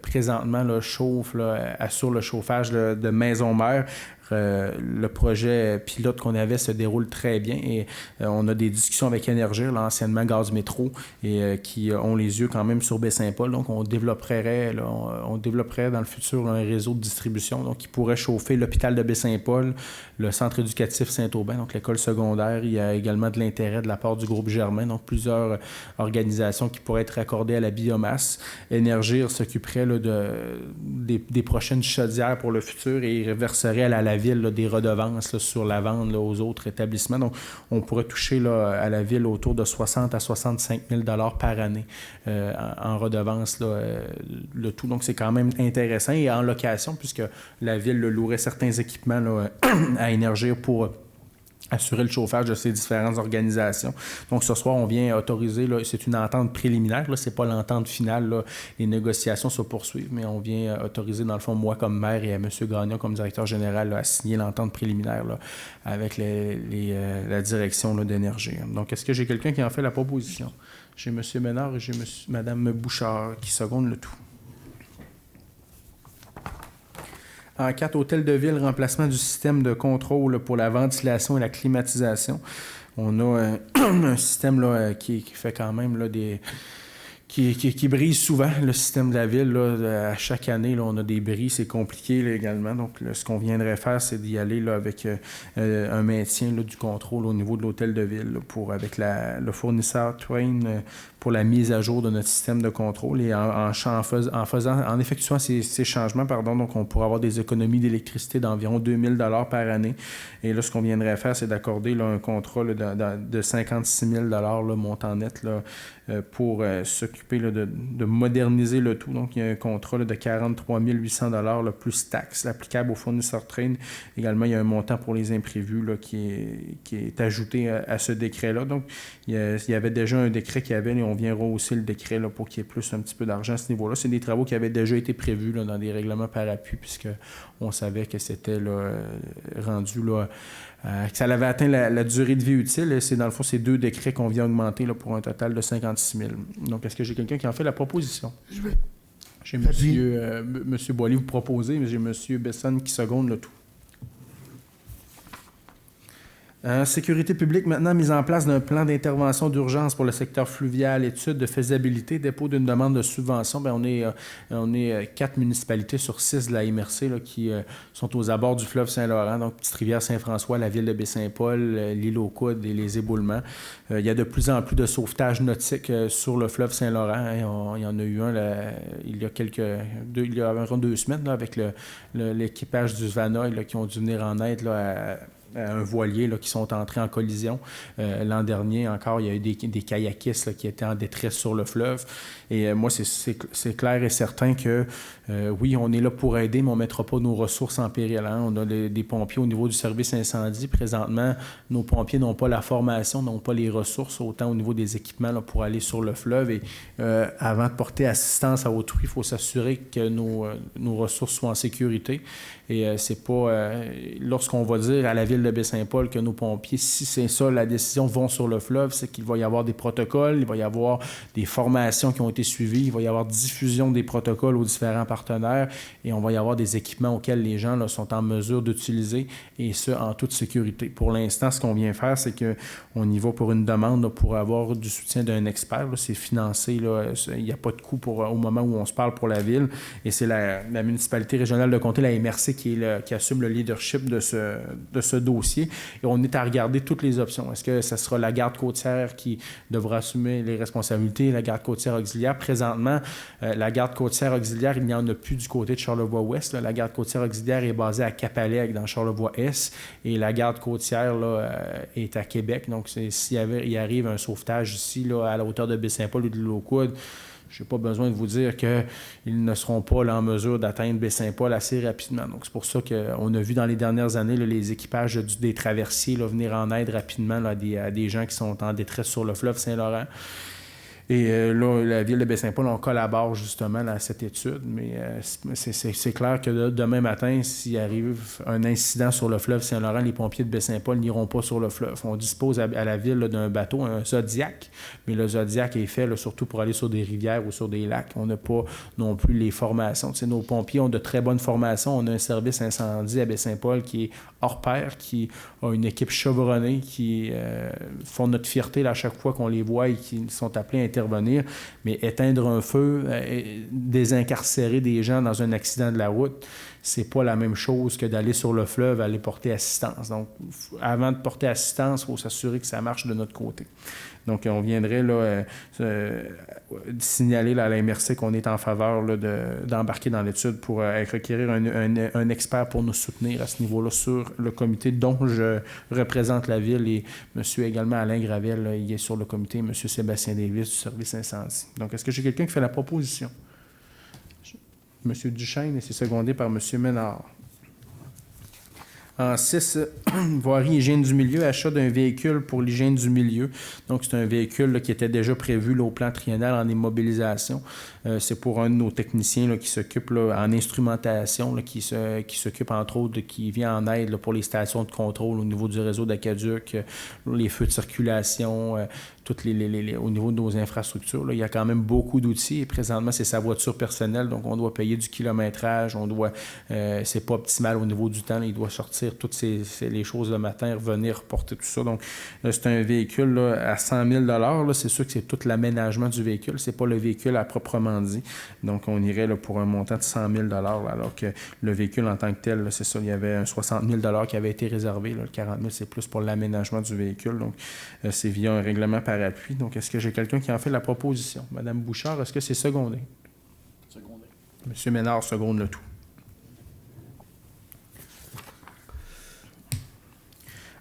présentement là, chauffe, là, assure le chauffage de maison-mère. Le projet pilote qu'on avait se déroule très bien et on a des discussions avec Énergir, l'anciennement Gaz Métro, et qui ont les yeux quand même sur Baie-Saint-Paul. Donc, on développerait dans le futur un réseau de distribution donc, qui pourrait chauffer l'hôpital de Baie-Saint-Paul, le centre éducatif Saint-Aubin, donc l'école secondaire. Il y a également de l'intérêt de la part du groupe Germain, donc plusieurs organisations qui pourraient être raccordées à la biomasse. Énergir s'occuperait là, des prochaines chaudières pour le futur et reverserait à la ville là, des redevances là, sur la vente là, aux autres établissements. Donc, on pourrait toucher là, à la ville autour de 60 à 65 000 $ par année en redevances, là, le tout. Donc, c'est quand même intéressant et en location, puisque la ville louerait certains équipements là, à Énergir pour assurer le chauffage de ces différentes organisations. Donc, ce soir, on vient autoriser, là, c'est une entente préliminaire, là, c'est pas l'entente finale, là, les négociations se poursuivent, mais on vient autoriser, dans le fond, moi comme maire et à M. Gagnon comme directeur général, là, à signer l'entente préliminaire là, avec la direction là, d'Énergie. Donc, est-ce que j'ai quelqu'un qui en fait la proposition? J'ai M. Ménard et j'ai Mme Bouchard qui secondent le tout. En 4, hôtel de ville, remplacement du système de contrôle pour la ventilation et la climatisation. On a un système là, qui fait quand même là, qui brise souvent, le système de la ville. Là, à chaque année, là, on a des bris, c'est compliqué là, également. Donc, là, ce qu'on viendrait faire, c'est d'y aller là, avec un maintien là, du contrôle au niveau de l'hôtel de ville, là, avec le fournisseur Twain pour la mise à jour de notre système de contrôle. Et en effectuant ces changements, donc on pourra avoir des économies d'électricité d'environ 2 000 $ par année. Et là, ce qu'on viendrait faire, c'est d'accorder là, un contrat là, de 56 000 $ là, montant net là, pour s'occuper là, de moderniser le tout. Donc, il y a un contrat là, de 43 800 $ là, plus taxes applicables au fournisseur Train. Également, il y a un montant pour les imprévus là, qui est ajouté à ce décret-là. Donc, il y avait déjà un décret qui avait, et on vient rehausser le décret là, pour qu'il y ait plus un petit peu d'argent à ce niveau-là. C'est des travaux qui avaient déjà été prévus là, dans des règlements par appui, puisqu'on savait que c'était là, rendu là, que ça avait atteint la durée de vie utile. Et c'est dans le fond ces 2 décrets qu'on vient augmenter là, pour un total de 56 000. Donc, est-ce que j'ai quelqu'un qui en fait la proposition? J'ai Monsieur Boilly vous proposer, mais j'ai M. Besson qui seconde le tout. Sécurité publique, maintenant, mise en place d'un plan d'intervention d'urgence pour le secteur fluvial, étude de faisabilité, dépôt d'une demande de subvention. Bien, on est 4 municipalités sur 6 de la MRC là, qui sont aux abords du fleuve Saint-Laurent, donc Petite-Rivière-Saint-François, la ville de Baie-Saint-Paul, l'île aux Coudes et les éboulements. Il y a de plus en plus de sauvetage nautique sur le fleuve Saint-Laurent. Il y en a eu un il y a environ 2 semaines là, avec l'équipage du Svanoy là, qui ont dû venir en aide là, à un voilier là, qui sont entrés en collision. L'an dernier encore, il y a eu des kayakistes là, qui étaient en détresse sur le fleuve. Et moi, c'est clair et certain que oui, on est là pour aider, mais on ne mettra pas nos ressources en péril. Hein. On a des pompiers au niveau du service incendie. Présentement, nos pompiers n'ont pas la formation, n'ont pas les ressources, autant au niveau des équipements là, pour aller sur le fleuve. Et avant de porter assistance à autrui, il faut s'assurer que nos ressources soient en sécurité. Et c'est pas... lorsqu'on va dire à la ville de Baie-Saint-Paul que nos pompiers, si c'est ça la décision, vont sur le fleuve, c'est qu'il va y avoir des protocoles, il va y avoir des formations qui ont été suivies, il va y avoir diffusion des protocoles aux différents partenaires et on va y avoir des équipements auxquels les gens là, sont en mesure d'utiliser et ce, en toute sécurité. Pour l'instant, ce qu'on vient faire, c'est qu'on y va pour une demande là, pour avoir du soutien d'un expert. Là, c'est financé, là, il n'y a pas de coût au moment où on se parle pour la ville et c'est la municipalité régionale de comté, la MRC, qui assume le leadership de ce dossier. Et on est à regarder toutes les options. Est-ce que ce sera la garde côtière qui devra assumer les responsabilités, la garde côtière auxiliaire? Présentement, la garde côtière auxiliaire, il n'y en a plus du côté de Charlevoix-Ouest. La garde côtière auxiliaire est basée à Cap-Alec, dans Charlevoix-Est, et la garde côtière là, est à Québec. Donc, s'il arrive un sauvetage ici, là, à la hauteur de Baie-Saint-Paul ou de l'île aux Coudes, je n'ai pas besoin de vous dire qu'ils ne seront pas là, en mesure d'atteindre Baie-Saint-Paul assez rapidement. Donc, c'est pour ça qu'on a vu dans les dernières années là, les équipages des traversiers là, venir en aide rapidement là, à des gens qui sont en détresse sur le fleuve Saint-Laurent. Et là, la Ville de Baie-Saint-Paul, on collabore justement à cette étude, mais c'est clair que demain matin, s'il arrive un incident sur le fleuve Saint-Laurent, les pompiers de Baie-Saint-Paul n'iront pas sur le fleuve. On dispose à la Ville là, d'un bateau, un Zodiac, mais le Zodiac est fait là, surtout pour aller sur des rivières ou sur des lacs. On n'a pas non plus les formations. T'sais, nos pompiers ont de très bonnes formations. On a un service incendie à Baie-Saint-Paul qui est hors pair, qui a une équipe chevronnée, qui font notre fierté là, à chaque fois qu'on les voit et qui sont appelés à intervenir. Mais éteindre un feu, désincarcérer des gens dans un accident de la route, c'est pas la même chose que d'aller sur le fleuve, aller porter assistance. Donc, avant de porter assistance, il faut s'assurer que ça marche de notre côté. Donc, on viendrait là, signaler là, à la MRC qu'on est en faveur là, d'embarquer dans l'étude pour requérir un expert pour nous soutenir à ce niveau-là sur le comité dont je représente la Ville et M. également Alain Gravel, là, il est sur le comité, M. Sébastien Davis du service incendie. Donc, est-ce que j'ai quelqu'un qui fait la proposition? M. Duchesne et c'est secondé par M. Ménard. En 6, voirie hygiène du milieu, achat d'un véhicule pour l'hygiène du milieu. Donc, c'est un véhicule là, qui était déjà prévu là, au plan triennal en immobilisation. C'est pour un de nos techniciens là, qui s'occupe là, en instrumentation, là, qui s'occupe entre autres, qui vient en aide là, pour les stations de contrôle au niveau du réseau d'Aqueduc, les feux de circulation, toutes au niveau de nos infrastructures. Là, il y a quand même beaucoup d'outils et présentement, c'est sa voiture personnelle, donc on doit payer du kilométrage, c'est pas optimal au niveau du temps, là, il doit sortir toutes les choses le matin, revenir, reporter tout ça. Donc, là, c'est un véhicule là, à 100 000 là, c'est sûr que c'est tout l'aménagement du véhicule, c'est pas le véhicule à proprement dit. Donc, on irait là, pour un montant de 100 000 alors que le véhicule en tant que tel, là, c'est ça, il y avait un 60 000 qui avait été réservé. Là, le 40 000 c'est plus pour l'aménagement du véhicule. Donc, c'est via un règlement par appui. Donc, est-ce que j'ai quelqu'un qui en fait la proposition? Madame Bouchard, est-ce que c'est secondé? Secondé. Monsieur Ménard seconde le tout.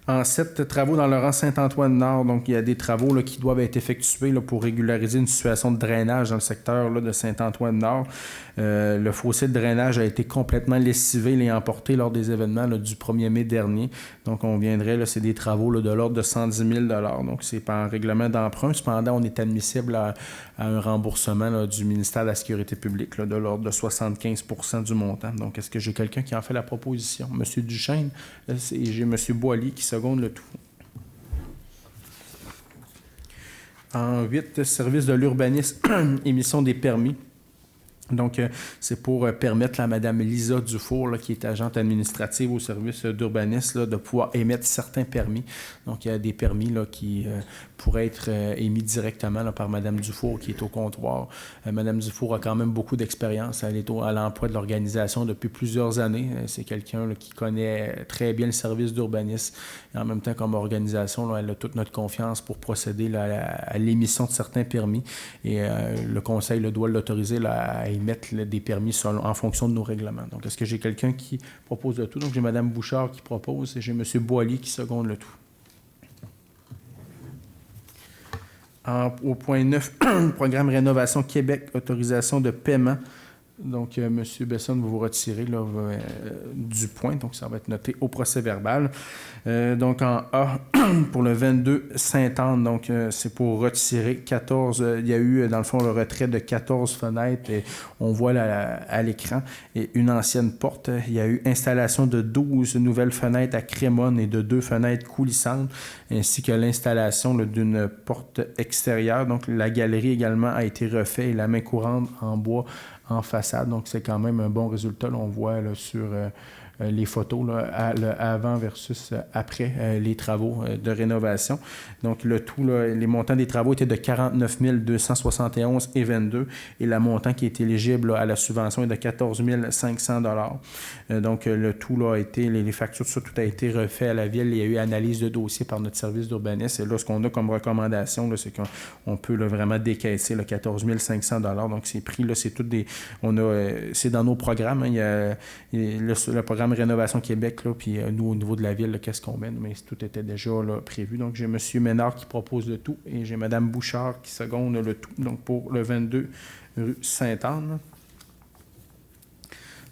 En 7, travaux dans le rang Saint-Antoine-Nord. Donc, il y a des travaux là, qui doivent être effectués là, pour régulariser une situation de drainage dans le secteur là, de Saint-Antoine-Nord. Le fossé de drainage a été complètement lessivé et emporté lors des événements là, du 1er mai dernier. Donc, on viendrait, là, c'est des travaux là, de l'ordre de 110 000 $. Donc, c'est par règlement d'emprunt. Cependant, on est admissible à un remboursement là, du ministère de la Sécurité publique là, de l'ordre de 75 % du montant. Donc, est-ce que j'ai quelqu'un qui en fait la proposition? M. Duchesne, et j'ai M. Boilly qui seconde le tout. En 8, service de l'urbanisme, émission des permis. Donc, c'est pour permettre à Mme Lisa Dufour, là, qui est agente administrative au service d'urbanisme, là, de pouvoir émettre certains permis. Donc, il y a des permis là, qui pourraient être émis directement là, par Mme Dufour, qui est au comptoir. Mme Dufour a quand même beaucoup d'expérience. Elle est à l'emploi de l'organisation depuis plusieurs années. C'est quelqu'un là, qui connaît très bien le service d'urbanisme. Et en même temps, comme organisation, là, elle a toute notre confiance pour procéder là, à l'émission de certains permis. Et le Conseil là, doit l'autoriser là, à émettre là, des permis en fonction de nos règlements. Donc, est-ce que j'ai quelqu'un qui propose le tout? Donc, j'ai Mme Bouchard qui propose et j'ai M. Boilly qui seconde le tout. Au point 9, programme Rénovation Québec, autorisation de paiement. Donc, M. Besson, vous retirez là, du point, donc ça va être noté au procès-verbal. Donc, en A, pour le 22 Sainte-Anne, donc c'est pour retirer 14. Il y a eu, dans le fond, le retrait de 14 fenêtres, et on voit là, à l'écran, et une ancienne porte. Il y a eu installation de 12 nouvelles fenêtres à Crémone et de 2 fenêtres coulissantes, ainsi que l'installation là, d'une porte extérieure. Donc, la galerie également a été refaite et la main courante en bois en façade. Donc, c'est quand même un bon résultat. Là, on voit là, sur les photos, là, le avant versus après les travaux de rénovation. Donc, le tout, là, les montants des travaux étaient de 49 271,22 et le montant qui est éligible là, à la subvention est de 14 500 $. Donc, le tout là, a été, les factures, tout ça, tout a été refait à la Ville. Il y a eu analyse de dossier par notre service d'urbanisme. Et là, ce qu'on a comme recommandation, là, c'est qu'on peut là, vraiment décaisser là, 14 500 $. Donc, ces prix, là, c'est tout des... c'est dans nos programmes. Hein, il y a le programme Rénovation Québec, là, puis nous, au niveau de la Ville, là, qu'est-ce qu'on met? Mais tout était déjà là, prévu. Donc, j'ai M. Ménard qui propose le tout et j'ai Mme Bouchard qui seconde le tout. Donc, pour le 22 rue Sainte-Anne.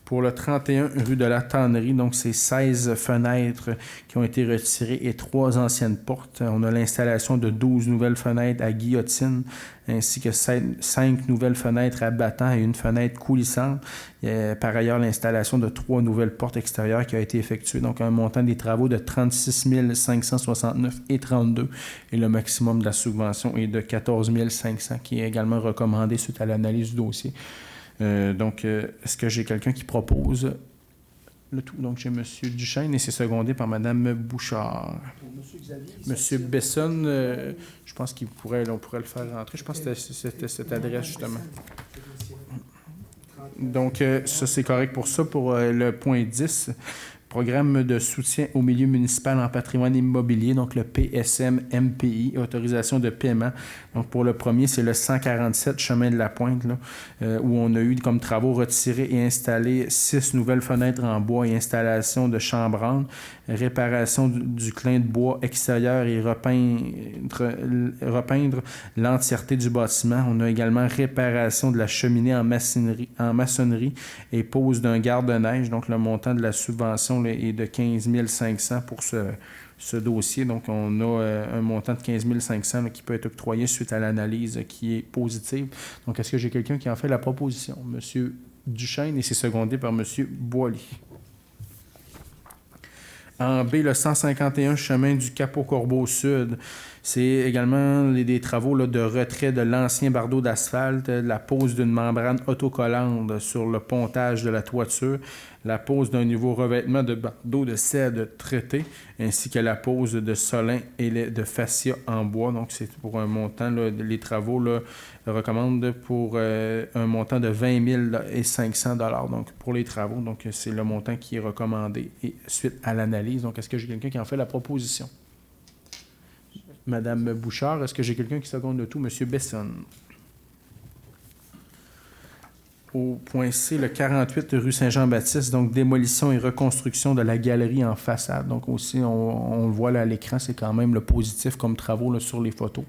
Pour le 31 rue de la Tannerie, donc c'est 16 fenêtres qui ont été retirées et 3 anciennes portes. On a l'installation de 12 nouvelles fenêtres à guillotine, ainsi que 5 nouvelles fenêtres à battant et une fenêtre coulissante. Il y a par ailleurs l'installation de 3 nouvelles portes extérieures qui a été effectuée. Donc un montant des travaux de 36 569,32 et le maximum de la subvention est de 14 500 qui est également recommandé suite à l'analyse du dossier. Est-ce que j'ai quelqu'un qui propose le tout? Donc, j'ai M. Duchesne et c'est secondé par Mme Bouchard. Pour M. Xavier. M. Besson, je pense on pourrait le faire rentrer. Je pense que c'était cette adresse, justement. Donc, ça, c'est correct pour ça. Pour le point 10, programme de soutien au milieu municipal en patrimoine immobilier, donc le PSM-MPI, autorisation de paiement. Donc, pour le premier, c'est le 147 chemin de la Pointe, là, où on a eu comme travaux retirés et installés 6 nouvelles fenêtres en bois et installation de chambranles, réparation du clin de bois extérieur et repeindre l'entièreté du bâtiment. On a également réparation de la cheminée en maçonnerie et pose d'un garde-neige. Donc, le montant de la subvention là, est de 15 500 pour ce dossier. Donc, on a un montant de 15 500 là, qui peut être octroyé suite à l'analyse qui est positive. Donc, est-ce que j'ai quelqu'un qui en fait la proposition? M. Duchesne et c'est secondé par M. Boily. En B, le 151 chemin du Cap-au-Corbeau Sud. C'est également des travaux là, de retrait de l'ancien bardeau d'asphalte, la pose d'une membrane autocollante sur le pontage de la toiture, la pose d'un nouveau revêtement de bardeau de cèdre traité, ainsi que la pose de solin et de fascia en bois. Donc, c'est pour un montant, là, les travaux là, recommandent pour un montant de 20 500 $. Donc, pour les travaux, donc c'est le montant qui est recommandé et suite à l'analyse. Donc, est-ce que j'ai quelqu'un qui en fait la proposition? Madame Bouchard, est-ce que j'ai quelqu'un qui seconde le tout? Monsieur Besson. Au point C, le 48 rue Saint-Jean-Baptiste, donc démolition et reconstruction de la galerie en façade. Donc aussi, on le voit là à l'écran, c'est quand même le positif comme travaux là, sur les photos.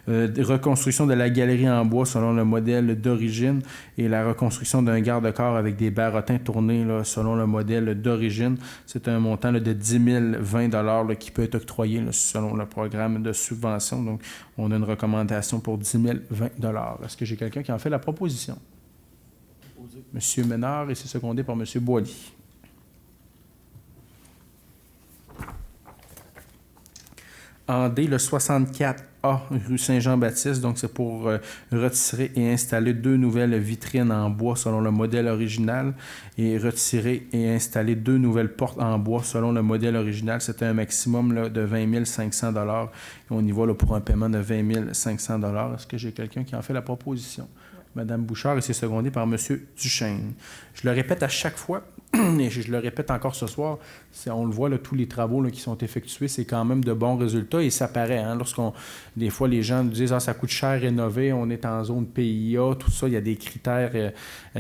Reconstruction de la galerie en bois selon le modèle d'origine et la reconstruction d'un garde-corps avec des barottins tournés là, selon le modèle d'origine. C'est un montant là, de 10 020 $ là, qui peut être octroyé là, selon le programme de subvention. Donc, on a une recommandation pour 10 020 $. Est-ce que j'ai quelqu'un qui en fait la proposition? M. Ménard et c'est secondé par M. Boily. En D, le 64A, rue Saint-Jean-Baptiste. Donc, c'est pour retirer et installer 2 nouvelles vitrines en bois selon le modèle original et retirer et installer 2 nouvelles portes en bois selon le modèle original. C'était un maximum là, de 20 500 $. Et on y va là, pour un paiement de 20 500 $. Est-ce que j'ai quelqu'un qui en fait la proposition? Mme Bouchard et c'est secondé par M. Duchesne. Je le répète à chaque fois, et je le répète encore ce soir, on le voit, là, tous les travaux là, qui sont effectués, c'est quand même de bons résultats et ça paraît. Hein, des fois, les gens nous disent « Ah, ça coûte cher rénover, on est en zone PIA, tout ça, il y a des critères,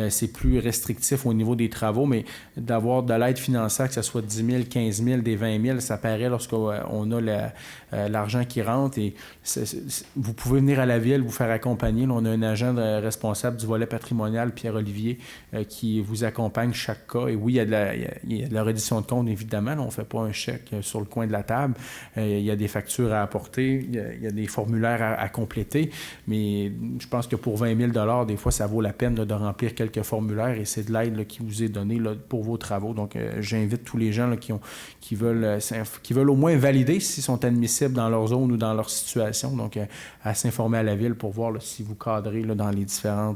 c'est plus restrictif au niveau des travaux, mais d'avoir de l'aide financière, que ce soit 10 000, 15 000, des 20 000, ça paraît lorsqu'on a l'argent qui rentre et vous pouvez venir à la ville, vous faire accompagner. Là, on a un agent responsable du volet patrimonial, Pierre-Olivier, qui vous accompagne chaque cas. Et oui, il y a de la reddition de compte, évidemment. Là, on ne fait pas un chèque sur le coin de la table. Il y a des factures à apporter, il y a des formulaires à compléter. Mais je pense que pour 20 000 $, des fois, ça vaut la peine là, de remplir quelques formulaires et c'est de l'aide là, qui vous est donnée là, pour vos travaux. Donc, j'invite tous les gens là, qui veulent au moins valider s'ils sont admissibles dans leur zone ou dans leur situation. Donc, à s'informer à la ville pour voir là, si vous cadrez là, dans les différents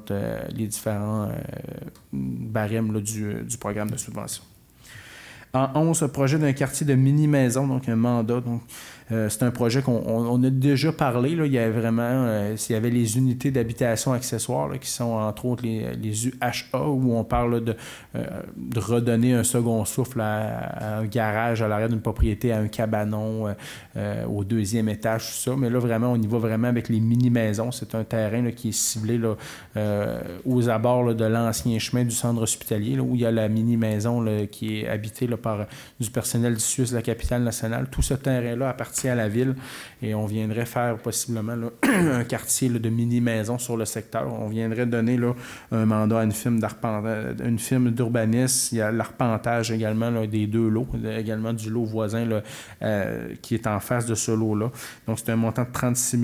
barèmes là, du programme de subvention. En 11, projet d'un quartier de mini-maison, donc un mandat. Donc, c'est un projet qu'on a déjà parlé. Là, il y avait vraiment il y avait les unités d'habitation accessoires là, qui sont entre autres les UHA, où on parle de redonner un second souffle à un garage à l'arrière d'une propriété, à un cabanon au 2e étage, tout ça. Mais là, vraiment, on y va vraiment avec les mini-maisons. C'est un terrain là, qui est ciblé là, aux abords là, de l'ancien chemin du centre hospitalier, là, où il y a la mini-maison là, qui est habitée là, par du personnel du CIUS de la capitale nationale. Tout ce terrain-là appartient appartient à la ville et on viendrait faire possiblement là, un quartier là, de mini-maisons sur le secteur. On viendrait donner là, un mandat à une firme d'urbanisme. Il y a l'arpentage également là, des 2 lots, également du lot voisin là, qui est en face de ce lot-là. Donc, c'est un montant de 36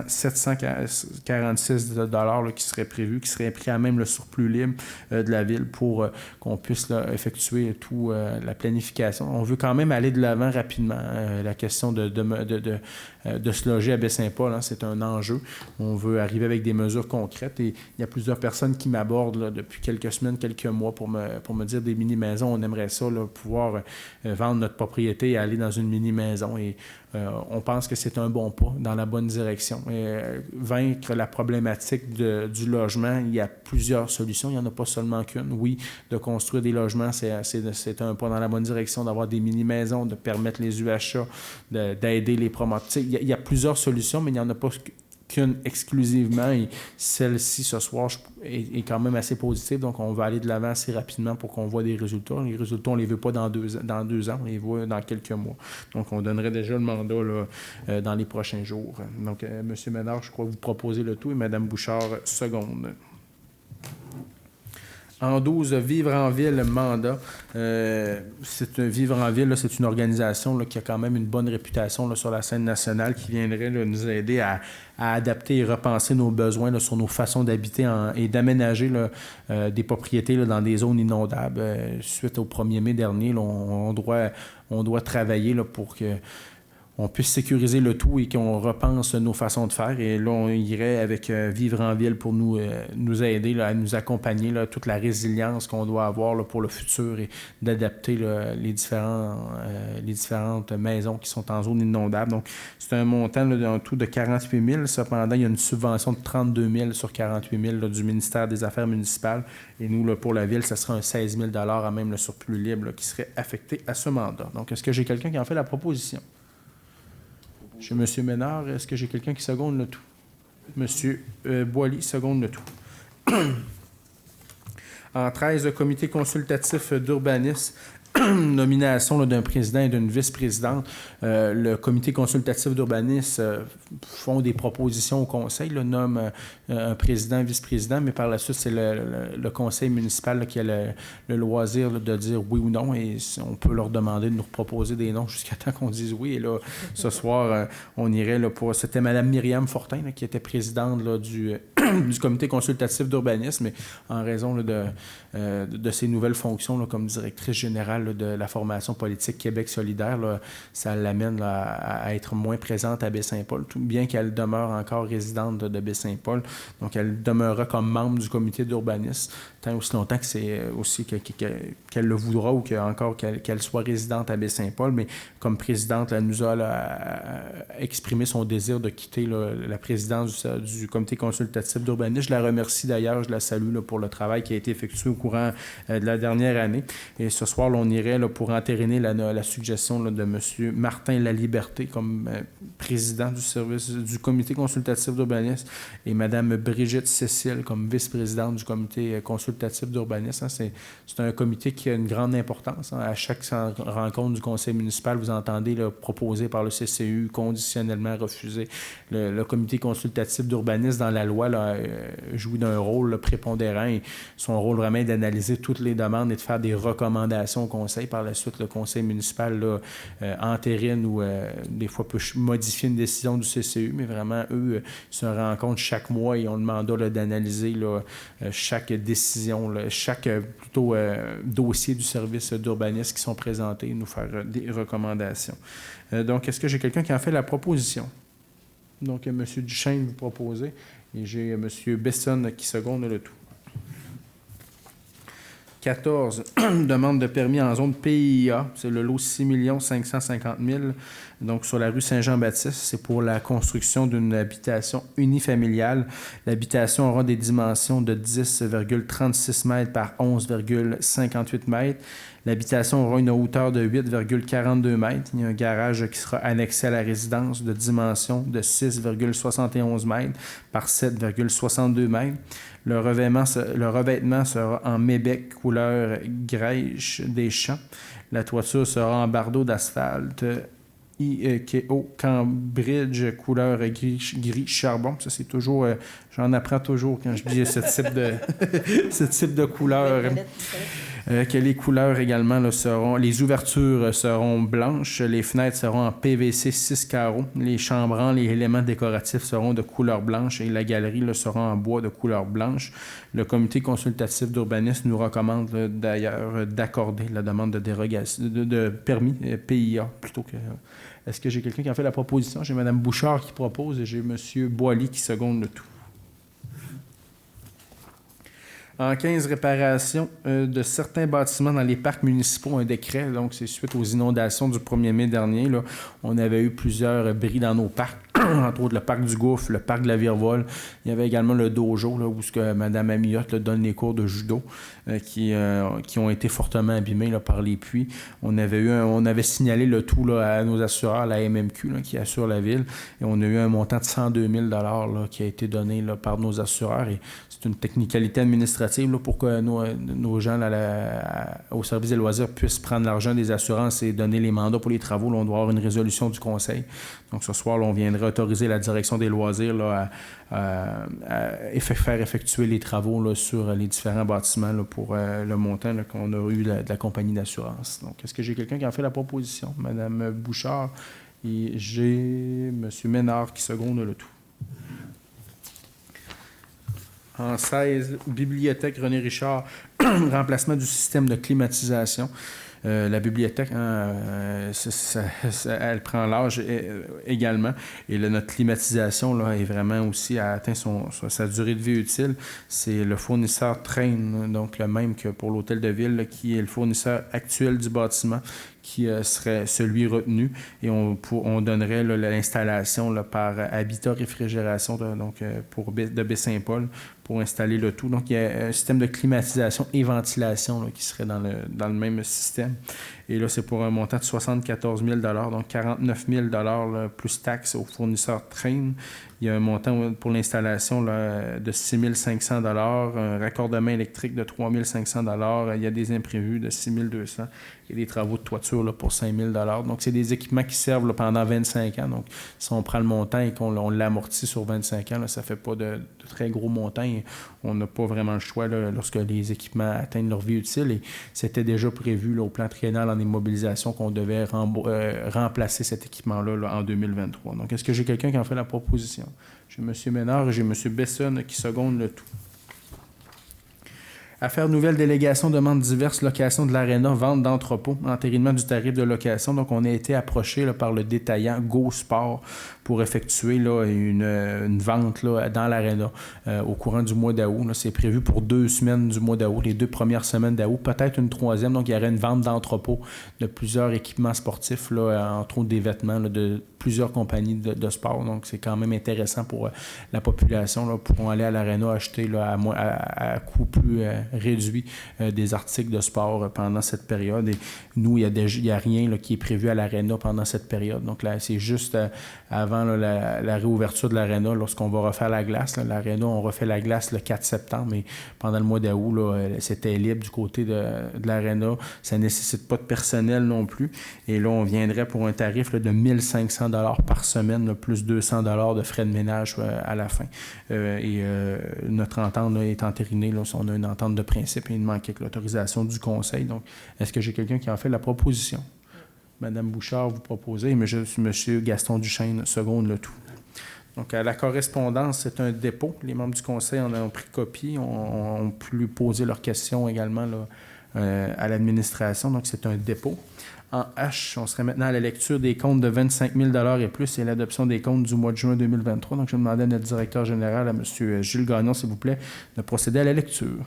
746 $ là, qui serait prévu, qui serait pris à même le surplus libre de la ville pour qu'on puisse là, effectuer tout la planification. On veut quand même aller de l'avant rapidement. La question de se loger à Baie-Saint-Paul, hein, c'est un enjeu. On veut arriver avec des mesures concrètes et il y a plusieurs personnes qui m'abordent là, depuis quelques semaines, quelques mois pour me dire des mini-maisons. On aimerait ça, là, pouvoir vendre notre propriété et aller dans une mini-maison. Et on pense que c'est un bon pas dans la bonne direction. Vaincre la problématique du logement, il y a plusieurs solutions. Il n'y en a pas seulement qu'une. Oui, de construire des logements, c'est un pas dans la bonne direction, d'avoir des mini-maisons, de permettre les UHA, d'aider les promoteurs. Il y a plusieurs solutions, mais il n'y en a pas qu'une exclusivement. Et celle-ci, ce soir, est quand même assez positive. Donc, on va aller de l'avant assez rapidement pour qu'on voit des résultats. Les résultats, on ne les veut pas dans 2 ans, on les voit dans quelques mois. Donc, on donnerait déjà le mandat là, dans les prochains jours. Donc, M. Ménard, je crois que vous proposez le tout et Mme Bouchard, seconde. En 12, Vivre en ville, mandat. Vivre en ville, là, c'est une organisation là, qui a quand même une bonne réputation là, sur la scène nationale, qui viendrait là, nous aider à adapter et repenser nos besoins là, sur nos façons d'habiter et d'aménager là, des propriétés là, dans des zones inondables. Suite au 1er mai dernier, là, on doit travailler là, pour que on puisse sécuriser le tout et qu'on repense nos façons de faire. Et là, on irait avec Vivre en ville pour nous aider, là, à nous accompagner, là, toute la résilience qu'on doit avoir là, pour le futur et d'adapter là, les différentes maisons qui sont en zone inondable. Donc, c'est un montant là, d'un tout de 48 000. Cependant, il y a une subvention de 32 000 sur 48 000 là, du ministère des Affaires municipales. Et nous, là, pour la ville, ça sera un 16 000 $ à même le surplus libre là, qui serait affecté à ce mandat. Donc, est-ce que j'ai quelqu'un qui en fait la proposition? Chez M. Ménard, est-ce que j'ai quelqu'un qui seconde le tout? M. Boily seconde le tout. En 13, le comité consultatif d'urbanisme, nomination là, d'un président et d'une vice-présidente. Le comité consultatif d'urbanisme font des propositions au conseil, là, nomme un président, vice-président, mais par la suite, c'est le conseil municipal là, qui a le loisir là, de dire oui ou non, et on peut leur demander de nous proposer des noms jusqu'à temps qu'on dise oui. Et là, ce soir, on irait là, pour... C'était Mme Myriam Fortin là, qui était présidente là, du comité consultatif d'urbanisme, mais en raison là, de ses nouvelles fonctions là, comme directrice générale là, de la formation politique Québec solidaire, là, ça l'amène là, à être moins présente à Baie-Saint-Paul, bien qu'elle demeure encore résidente de Baie-Saint-Paul. Donc, elle demeurera comme membre du comité d'urbanisme, tant aussi longtemps que c'est aussi qu'elle le voudra ou qu'elle soit résidente à Baie-Saint-Paul. Mais comme présidente, elle nous a exprimé son désir de quitter là, la présidence du comité consultatif d'urbanisme. Je la remercie d'ailleurs, je la salue là, pour le travail qui a été effectué au courant de la dernière année. Et ce soir, là, on irait là, pour entériner la suggestion là, de M. Martin Laliberté comme président du comité consultatif d'urbanisme et Mme Brigitte Cécile comme vice-présidente du comité consultatif d'urbanisme. Hein, c'est un comité qui a une grande importance. Hein. À chaque rencontre du conseil municipal, vous entendez là, proposé par le CCU, conditionnellement refusé. Le comité consultatif d'urbanisme dans la loi là, joue d'un rôle là, prépondérant et son rôle vraiment est d'analyser toutes les demandes et de faire des recommandations au conseil. Par la suite, le conseil municipal là, entérine ou des fois peut modifier une décision du CCU, mais vraiment, eux, se rencontrent chaque mois et ont le mandat là, d'analyser là, chaque décision, là, chaque plutôt dossier du service d'urbanisme qui sont présentés et nous faire des recommandations. Donc, est-ce que j'ai quelqu'un qui en fait la proposition? Donc, M. Duchesne, vous proposez, et j'ai M. Besson qui seconde le tout. 14, demande de permis en zone PIA. C'est le lot 6 550 000, donc sur la rue Saint-Jean-Baptiste. C'est pour la construction d'une habitation unifamiliale. L'habitation aura des dimensions de 10,36 mètres par 11,58 mètres. L'habitation aura une hauteur de 8,42 mètres. Il y a un garage qui sera annexé à la résidence de dimension de 6,71 mètres par 7,62 mètres. Le revêtement sera en mébec couleur grèche des champs. La toiture sera en bardeau d'asphalte Ikeo Cambridge, couleur gris charbon. Ça, c'est toujours... j'en apprends toujours quand je dis ce type de couleur. Que les couleurs également là, seront... Les ouvertures seront blanches, les fenêtres seront en PVC 6 carreaux, les chambrans, les éléments décoratifs seront de couleur blanche et la galerie là, sera en bois de couleur blanche. Le comité consultatif d'urbanisme nous recommande là, d'ailleurs d'accorder la demande de dérogation, de permis PIA plutôt que... Est-ce que j'ai quelqu'un qui a fait la proposition? J'ai Mme Bouchard qui propose et j'ai M. Boily qui seconde le tout. En 15, réparation de certains bâtiments dans les parcs municipaux, un décret, donc c'est suite aux inondations du 1er mai dernier. Là, on avait eu plusieurs bris dans nos parcs, entre autres le parc du Gouffre, le parc de la Virevole. Il y avait également le dojo, là, où Mme Amiotte donne les cours de judo, qui ont été fortement abîmés là, par les pluies. On avait signalé le tout là, à nos assureurs, la MMQ, là, qui assure la ville, et on a eu un montant de 102 000 là, qui a été donné là, par nos assureurs. Et c'est une technicalité administrative là, pour que nos gens là, au service des loisirs puissent prendre l'argent des assurances et donner les mandats pour les travaux. Là, on doit avoir une résolution du conseil. Donc ce soir, là, on viendrait autoriser la direction des loisirs là, à faire effectuer les travaux là, sur les différents bâtiments là, pour le montant là, qu'on a eu de la compagnie d'assurance. Donc, est-ce que j'ai quelqu'un qui a fait la proposition? Mme Bouchard et j'ai M. Ménard qui seconde le tout. En 16, bibliothèque René Richard, remplacement du système de climatisation. La bibliothèque, elle prend l'âge également. Et là, notre climatisation là, est vraiment aussi a atteint sa durée de vie utile. C'est le fournisseur Train, donc le même que pour l'hôtel de ville, là, qui est le fournisseur actuel du bâtiment, qui serait celui retenu. Et on donnerait là, l'installation là, par Habitat Réfrigération de Baie-Saint-Paul pour installer le tout. Donc, il y a un système de climatisation et ventilation là, qui serait dans le même système. Et là, c'est pour un montant de 74 000 donc 49 000 là, plus taxes au fournisseur Train. Il y a un montant pour l'installation là, de 6 500 un raccordement électrique de 3 500 il y a des imprévus de 6 200 et des travaux de toiture là, pour 5 000 Donc, c'est des équipements qui servent là, pendant 25 ans. Donc, si on prend le montant et qu'on l'amortit sur 25 ans, là, ça ne fait pas de très gros montants. Et on n'a pas vraiment le choix là, lorsque les équipements atteignent leur vie utile. Et c'était déjà prévu là, au plan triennal en immobilisation qu'on devait remplacer cet équipement-là là, en 2023. Donc, est-ce que j'ai quelqu'un qui en fait la proposition? J'ai M. Ménard et j'ai M. Bessonne qui seconde le tout. Affaires nouvelles, délégation, demandes diverses, location de l'aréna, vente d'entrepôt, entérinement du tarif de location. Donc, on a été approché là, par le détaillant Go Sport pour effectuer là, une vente là, dans l'aréna au courant du mois d'août. Là, c'est prévu pour 2 semaines du mois d'août, les 2 premières semaines d'août, peut-être une 3e. Donc, il y aurait une vente d'entrepôt de plusieurs équipements sportifs, là, entre autres des vêtements là, de plusieurs compagnies de sport. Donc, c'est quand même intéressant pour la population. Là, pourront aller à l'aréna acheter là, à coût plus réduit des articles de sport pendant cette période. Et nous, il n'y a rien là, qui est prévu à l'aréna pendant cette période. Donc, là, c'est juste avant là, la réouverture de l'aréna, lorsqu'on va refaire la glace. Là, l'aréna, on refait la glace le 4 septembre, mais pendant le mois d'août, là, c'était libre du côté de l'aréna. Ça ne nécessite pas de personnel non plus. Et là, on viendrait pour un tarif là, de 1 500 par semaine, là, plus 200 de frais de ménage à la fin. Notre entente là, est entérinée. Là, on a une entente de principe et il manquait que l'autorisation du conseil. Donc, est-ce que j'ai quelqu'un qui en fait la proposition? Mme Bouchard, vous proposez, mais M. Gaston Duchesne seconde le tout. Donc, à la correspondance, c'est un dépôt. Les membres du conseil en ont pris copie, ont pu poser leurs questions également là, à l'administration. Donc, c'est un dépôt. En H, on serait maintenant à la lecture des comptes de 25 000 et plus et l'adoption des comptes du mois de juin 2023. Donc, je vais demander à notre directeur général, à M. Gilles Gagnon, s'il vous plaît, de procéder à la lecture.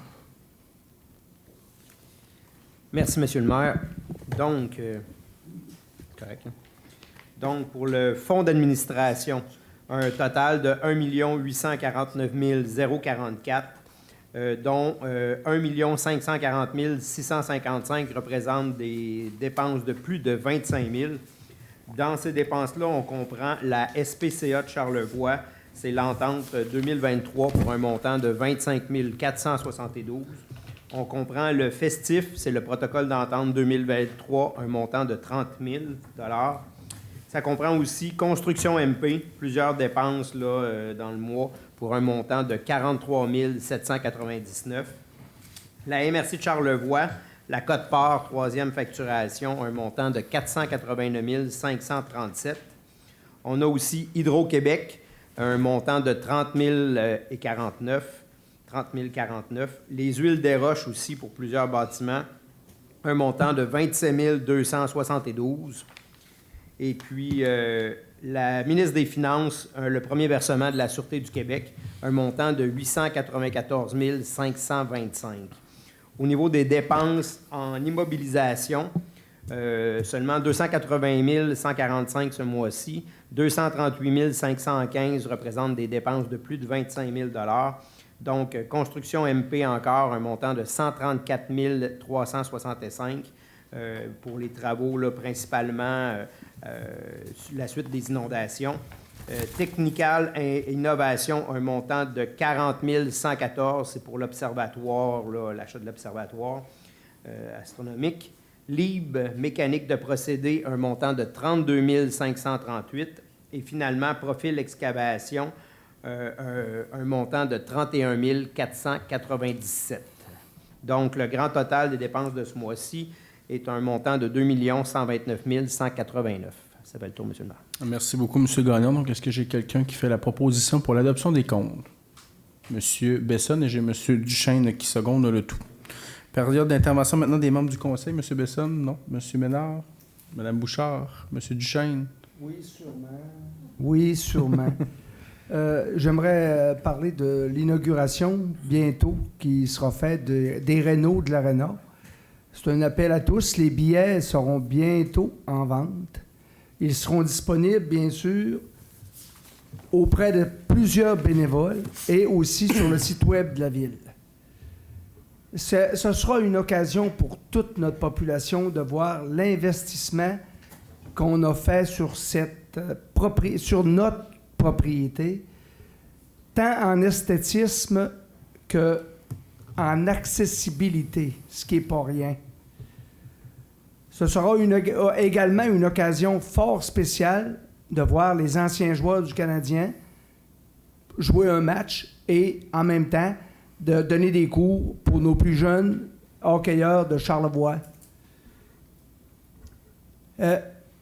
Merci, M. le maire. Donc, correct. Donc, pour le fonds d'administration, un total de 1 849 044, dont 1 540 655 représentent des dépenses de plus de 25 000. Dans ces dépenses-là, on comprend la SPCA de Charlevoix, c'est l'entente 2023 pour un montant de 25 472. On comprend le festif, c'est le protocole d'entente 2023, un montant de 30 000 $. Ça comprend aussi construction MP, plusieurs dépenses là, dans le mois pour un montant de 43 799. La MRC de Charlevoix, la quote-part, troisième facturation, un montant de 489 537. On a aussi Hydro-Québec, un montant de 30 049. Les huiles des roches aussi pour plusieurs bâtiments, un montant de 27 272. Et puis, la ministre des Finances, le premier versement de la Sûreté du Québec, un montant de 894 525. Au niveau des dépenses en immobilisation, seulement 280 145 ce mois-ci. 238 515 représentent des dépenses de plus de 25 000 $. Donc, construction MP encore, un montant de 134 365 pour les travaux, là, principalement la suite des inondations. Technical et innovation, un montant de 40 114, c'est pour l'observatoire, l'achat de l'observatoire astronomique. LIB, mécanique de procédés, un montant de 32 538. Et finalement, profil excavation, un montant de 31 497. Donc, le grand total des dépenses de ce mois-ci est un montant de 2 129 189. Ça fait le tour, M. le maire. Merci beaucoup, M. Gagnon. Donc, est-ce que j'ai quelqu'un qui fait la proposition pour l'adoption des comptes? M. Bessonne et j'ai M. Duchesne qui seconde le tout. Période d'intervention maintenant des membres du conseil. M. Bessonne, non. M. Ménard, Mme Bouchard, M. Duchesne. Oui, sûrement. Oui, sûrement. J'aimerais parler de l'inauguration bientôt qui sera faite des rénaux de l'Arena. C'est un appel à tous. Les billets seront bientôt en vente. Ils seront disponibles, bien sûr, auprès de plusieurs bénévoles et aussi sur le site web de la Ville. Ce sera une occasion pour toute notre population de voir l'investissement qu'on a fait sur, sur notre propriété, tant en esthétisme qu'en accessibilité, ce qui n'est pas rien. Ce sera également une occasion fort spéciale de voir les anciens joueurs du Canadien jouer un match et, en même temps, de donner des cours pour nos plus jeunes hockeyeurs de Charlevoix.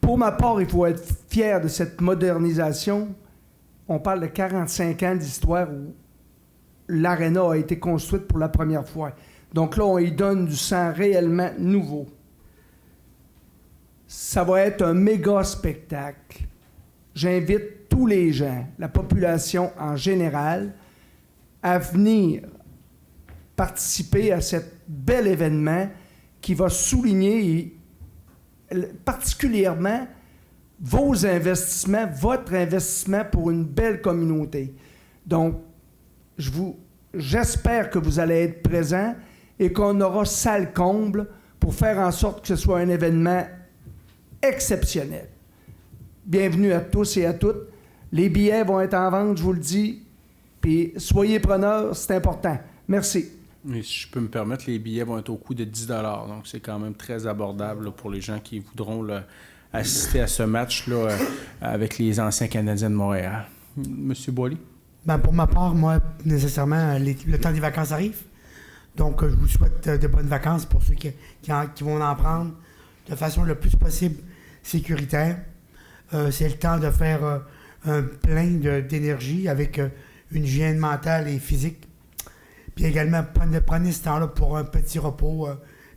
Pour ma part, il faut être fier de cette modernisation. On parle de 45 ans d'histoire où l'Arena a été construite pour la première fois. Donc là, on y donne du sang réellement nouveau. Ça va être un méga spectacle. J'invite tous les gens, la population en général, à venir participer à cet bel événement qui va souligner particulièrement vos investissements, votre investissement pour une belle communauté. Donc, j'espère que vous allez être présents et qu'on aura salle comble pour faire en sorte que ce soit un événement exceptionnel. Bienvenue à tous et à toutes. Les billets vont être en vente, je vous le dis, puis soyez preneurs, c'est important. Merci. Et si je peux me permettre, les billets vont être au coût de 10 $. Donc, c'est quand même très abordable là, pour les gens qui voudront assister à ce match-là avec les anciens Canadiens de Montréal. Monsieur Boily? Ben, pour ma part, moi, nécessairement, le temps des vacances arrive. Donc, je vous souhaite de bonnes vacances pour ceux qui vont en prendre de façon le plus possible sécuritaire. C'est le temps de faire un plein d'énergie avec une hygiène mentale et physique. Puis également, prenez ce temps-là pour un petit repos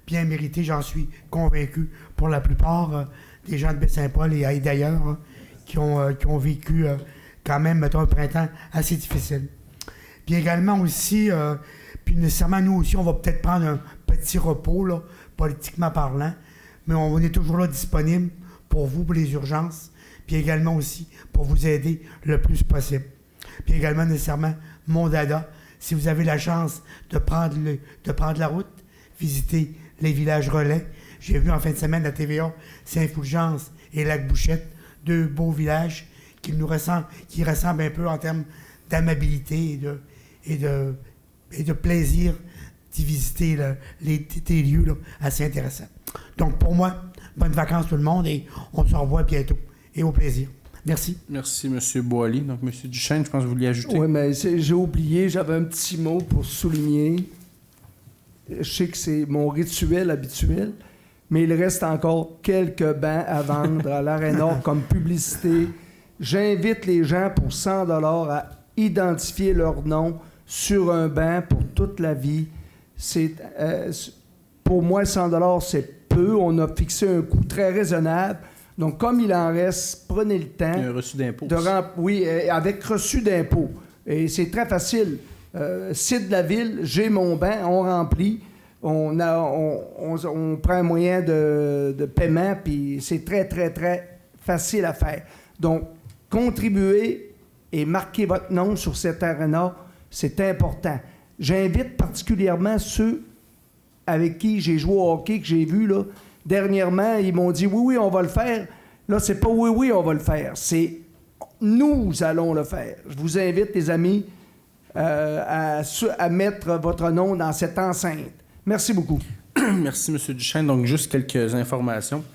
bien mérité, j'en suis convaincu, pour la plupart des gens de Baie-Saint-Paul et d'ailleurs hein, qui ont vécu quand même, mettons, un printemps assez difficile. Puis également aussi, puis nécessairement, nous aussi, on va peut-être prendre un petit repos, là, politiquement parlant, mais on est toujours là disponible pour vous, pour les urgences, puis également aussi pour vous aider le plus possible. Puis également, nécessairement, mon dada, si vous avez la chance de prendre la route, visiter les villages relais. J'ai vu en fin de semaine à TVA Saint-Fulgence et Lac-Bouchette, deux beaux villages qui ressemblent un peu en termes d'amabilité et de plaisir d'y visiter des lieux là, assez intéressants. Donc pour moi, bonnes vacances tout le monde et on se revoit bientôt. et au plaisir. Merci. Merci, M. Boily. Donc, M. Duchesne, je pense que vous vouliez ajouter. Oui, mais j'ai oublié, j'avais un petit mot pour souligner. Je sais que c'est mon rituel habituel, mais il reste encore quelques bancs à vendre à l'Aréna comme publicité. J'invite les gens pour 100 $ à identifier leur nom sur un banc pour toute la vie. Pour moi, 100 $, c'est peu. On a fixé un coût très raisonnable. Donc, comme il en reste, prenez le temps. Un reçu d'impôt. Oui, avec reçu d'impôt. Et c'est très facile. Site de la ville, j'ai mon banc, on remplit. On prend un moyen de paiement, puis c'est très, très, très facile à faire. Donc, contribuez et marquez votre nom sur cette aréna, c'est important. J'invite particulièrement ceux avec qui j'ai joué au hockey, que j'ai vu, là. Dernièrement, ils m'ont dit « Oui, on va le faire ». Là, c'est pas « Oui, on va le faire ». C'est « Nous allons le faire ». Je vous invite, les amis, à mettre votre nom dans cette enceinte. Merci beaucoup. Merci, M. Duchesne. Donc, juste quelques informations.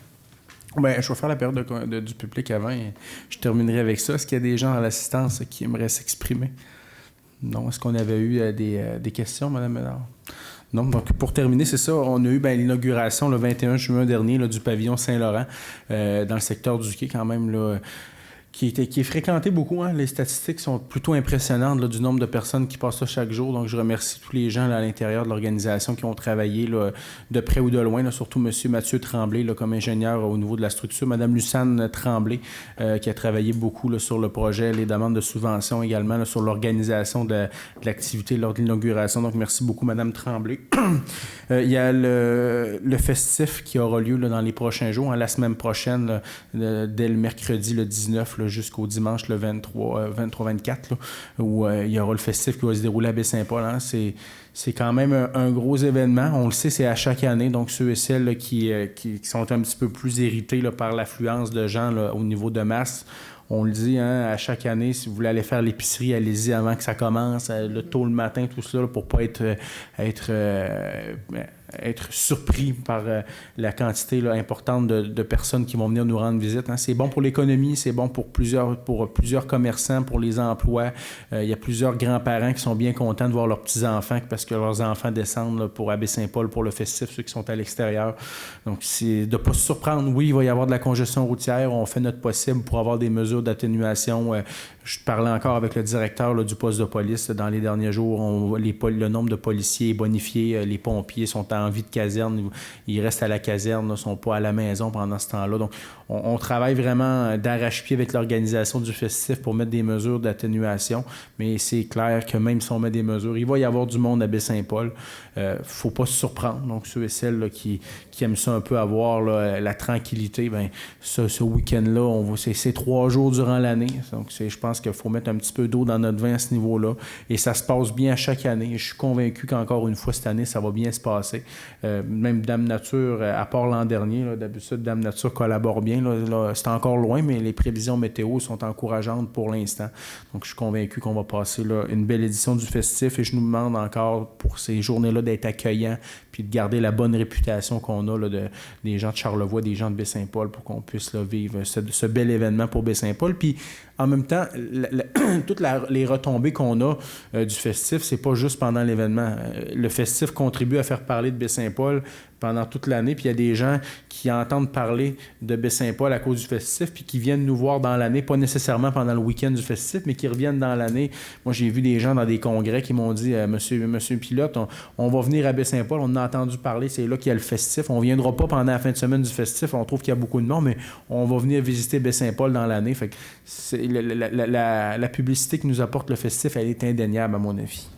Bien, je vais faire la période du public avant et je terminerai avec ça. Est-ce qu'il y a des gens à l'assistance qui aimeraient s'exprimer? Non. Est-ce qu'on avait eu des questions, Mme Ménard? Non. Donc, pour terminer, c'est ça. On a eu l'inauguration le 21 juin dernier là, du pavillon Saint-Laurent dans le secteur du quai, quand même, là, qui est fréquenté beaucoup. Hein. Les statistiques sont plutôt impressionnantes là, du nombre de personnes qui passent là chaque jour. Donc, je remercie tous les gens là, à l'intérieur de l'organisation qui ont travaillé là, de près ou de loin, là, surtout M. Mathieu Tremblay là, comme ingénieur au niveau de la structure, Mme Lucane Tremblay qui a travaillé beaucoup là, sur le projet, les demandes de subventions également, là, sur l'organisation de l'activité lors de l'inauguration. Donc, merci beaucoup, Mme Tremblay. Il y a le festif qui aura lieu là, dans les prochains jours, hein, la semaine prochaine, là, dès le mercredi le 19 là, jusqu'au dimanche le 23-24, où il y aura le festif qui va se dérouler à Baie-Saint-Paul. Hein. C'est quand même un gros événement. On le sait, c'est à chaque année. Donc, ceux et celles là, qui sont un petit peu plus irrités là, par l'affluence de gens là, au niveau de masse, on le dit, hein, à chaque année, si vous voulez aller faire l'épicerie, allez-y avant que ça commence, tôt le matin, tout ça, là, pour ne pas être surpris par la quantité là, importante de personnes qui vont venir nous rendre visite. Hein. C'est bon pour l'économie, c'est bon pour plusieurs commerçants, pour les emplois. Il y a plusieurs grands-parents qui sont bien contents de voir leurs petits-enfants parce que leurs enfants descendent là, pour Baie-Saint-Paul pour le festif, ceux qui sont à l'extérieur. Donc, c'est de ne pas se surprendre. Oui, il va y avoir de la congestion routière. On fait notre possible pour avoir des mesures d'atténuation. Je parlais encore avec le directeur là, du poste de police. Dans les derniers jours, le nombre de policiers est bonifié. Les pompiers sont en vie de caserne. Ils restent à la caserne, ne sont pas à la maison pendant ce temps-là. Donc, on travaille vraiment d'arrache-pied avec l'organisation du festif pour mettre des mesures d'atténuation. Mais c'est clair que même si on met des mesures, il va y avoir du monde à Baie-Saint-Paul. Faut pas se surprendre. Donc, ceux et celles là, qui aiment ça un peu avoir là, la tranquillité, bien, ce week-end-là, c'est 3 jours durant l'année. Donc, je pense qu'il faut mettre un petit peu d'eau dans notre vin à ce niveau-là. Et ça se passe bien à chaque année. Je suis convaincu qu'encore une fois, cette année, ça va bien se passer. Même Dame Nature, à part l'an dernier, là, d'habitude, Dame Nature collabore bien. Là, c'est encore loin, mais les prévisions météo sont encourageantes pour l'instant. Donc, je suis convaincu qu'on va passer là, une belle édition du festif et je nous demande encore pour ces journées-là d'être accueillants puis de garder la bonne réputation qu'on a là, des gens de Charlevoix, des gens de Baie-Saint-Paul pour qu'on puisse là, vivre ce bel événement pour Baie-Saint-Paul. Puis, en même temps, toutes les retombées qu'on a du festif, c'est pas juste pendant l'événement. Le festif contribue à faire parler de Baie-Saint-Paul pendant toute l'année, puis il y a des gens qui entendent parler de Baie-Saint-Paul à cause du festif, puis qui viennent nous voir dans l'année, pas nécessairement pendant le week-end du festif, mais qui reviennent dans l'année. Moi, j'ai vu des gens dans des congrès qui m'ont dit « Monsieur Pilote, on va venir à Baie-Saint-Paul, on a entendu parler, c'est là qu'il y a le festif. On viendra pas pendant la fin de semaine du festif, on trouve qu'il y a beaucoup de monde, mais on va venir visiter Baie-Saint-Paul dans l'année. » Fait que la publicité que nous apporte le festif, elle est indéniable, à mon avis.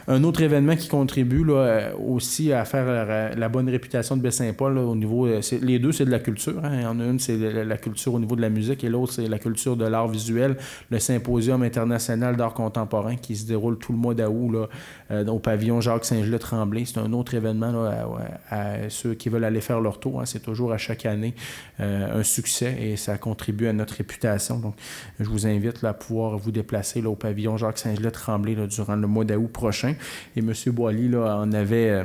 Un autre événement qui contribue là, aussi à faire la bonne réputation de Baie-Saint-Paul là, au niveau... les deux, c'est de la culture. Hein. Il y en a une, c'est la culture au niveau de la musique et l'autre, c'est la culture de l'art visuel. Le Symposium international d'art contemporain qui se déroule tout le mois d'août là, au pavillon Jacques-Saint-Gelais-Tremblay. C'est un autre événement là, à ceux qui veulent aller faire leur tour. Hein. C'est toujours à chaque année un succès et ça contribue à notre réputation. Donc, je vous invite là, à pouvoir vous déplacer là, au pavillon Jacques-Saint-Gelais-Tremblay là, durant le mois d'août prochain. Et M. Boily là, en avait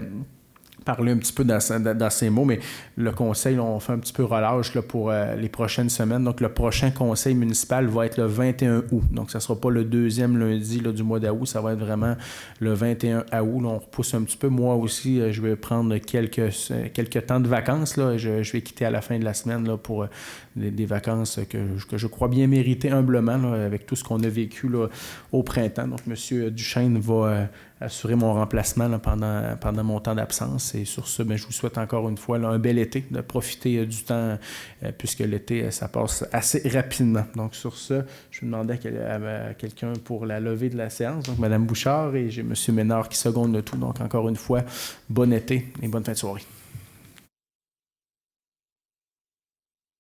parlé un petit peu dans ces mots, mais le conseil, là, on fait un petit peu relâche là, pour les prochaines semaines. Donc, le prochain conseil municipal va être le 21 août. Donc, ça ne sera pas le deuxième lundi là, du mois d'août. Ça va être vraiment le 21 août. Là, on repousse un petit peu. Moi aussi, je vais prendre quelques temps de vacances. Là. Je vais quitter à la fin de la semaine là, pour des vacances que je crois bien méritées humblement là, avec tout ce qu'on a vécu là, au printemps. Donc, M. Duchesne va assurer mon remplacement là, pendant mon temps d'absence. Et sur ce, je vous souhaite encore une fois là, un bel été, de profiter du temps, puisque l'été, ça passe assez rapidement. Donc sur ce, je vais demander à quelqu'un pour la levée de la séance. Donc Mme Bouchard et j'ai M. Ménard qui seconde le tout. Donc encore une fois, bon été et bonne fin de soirée.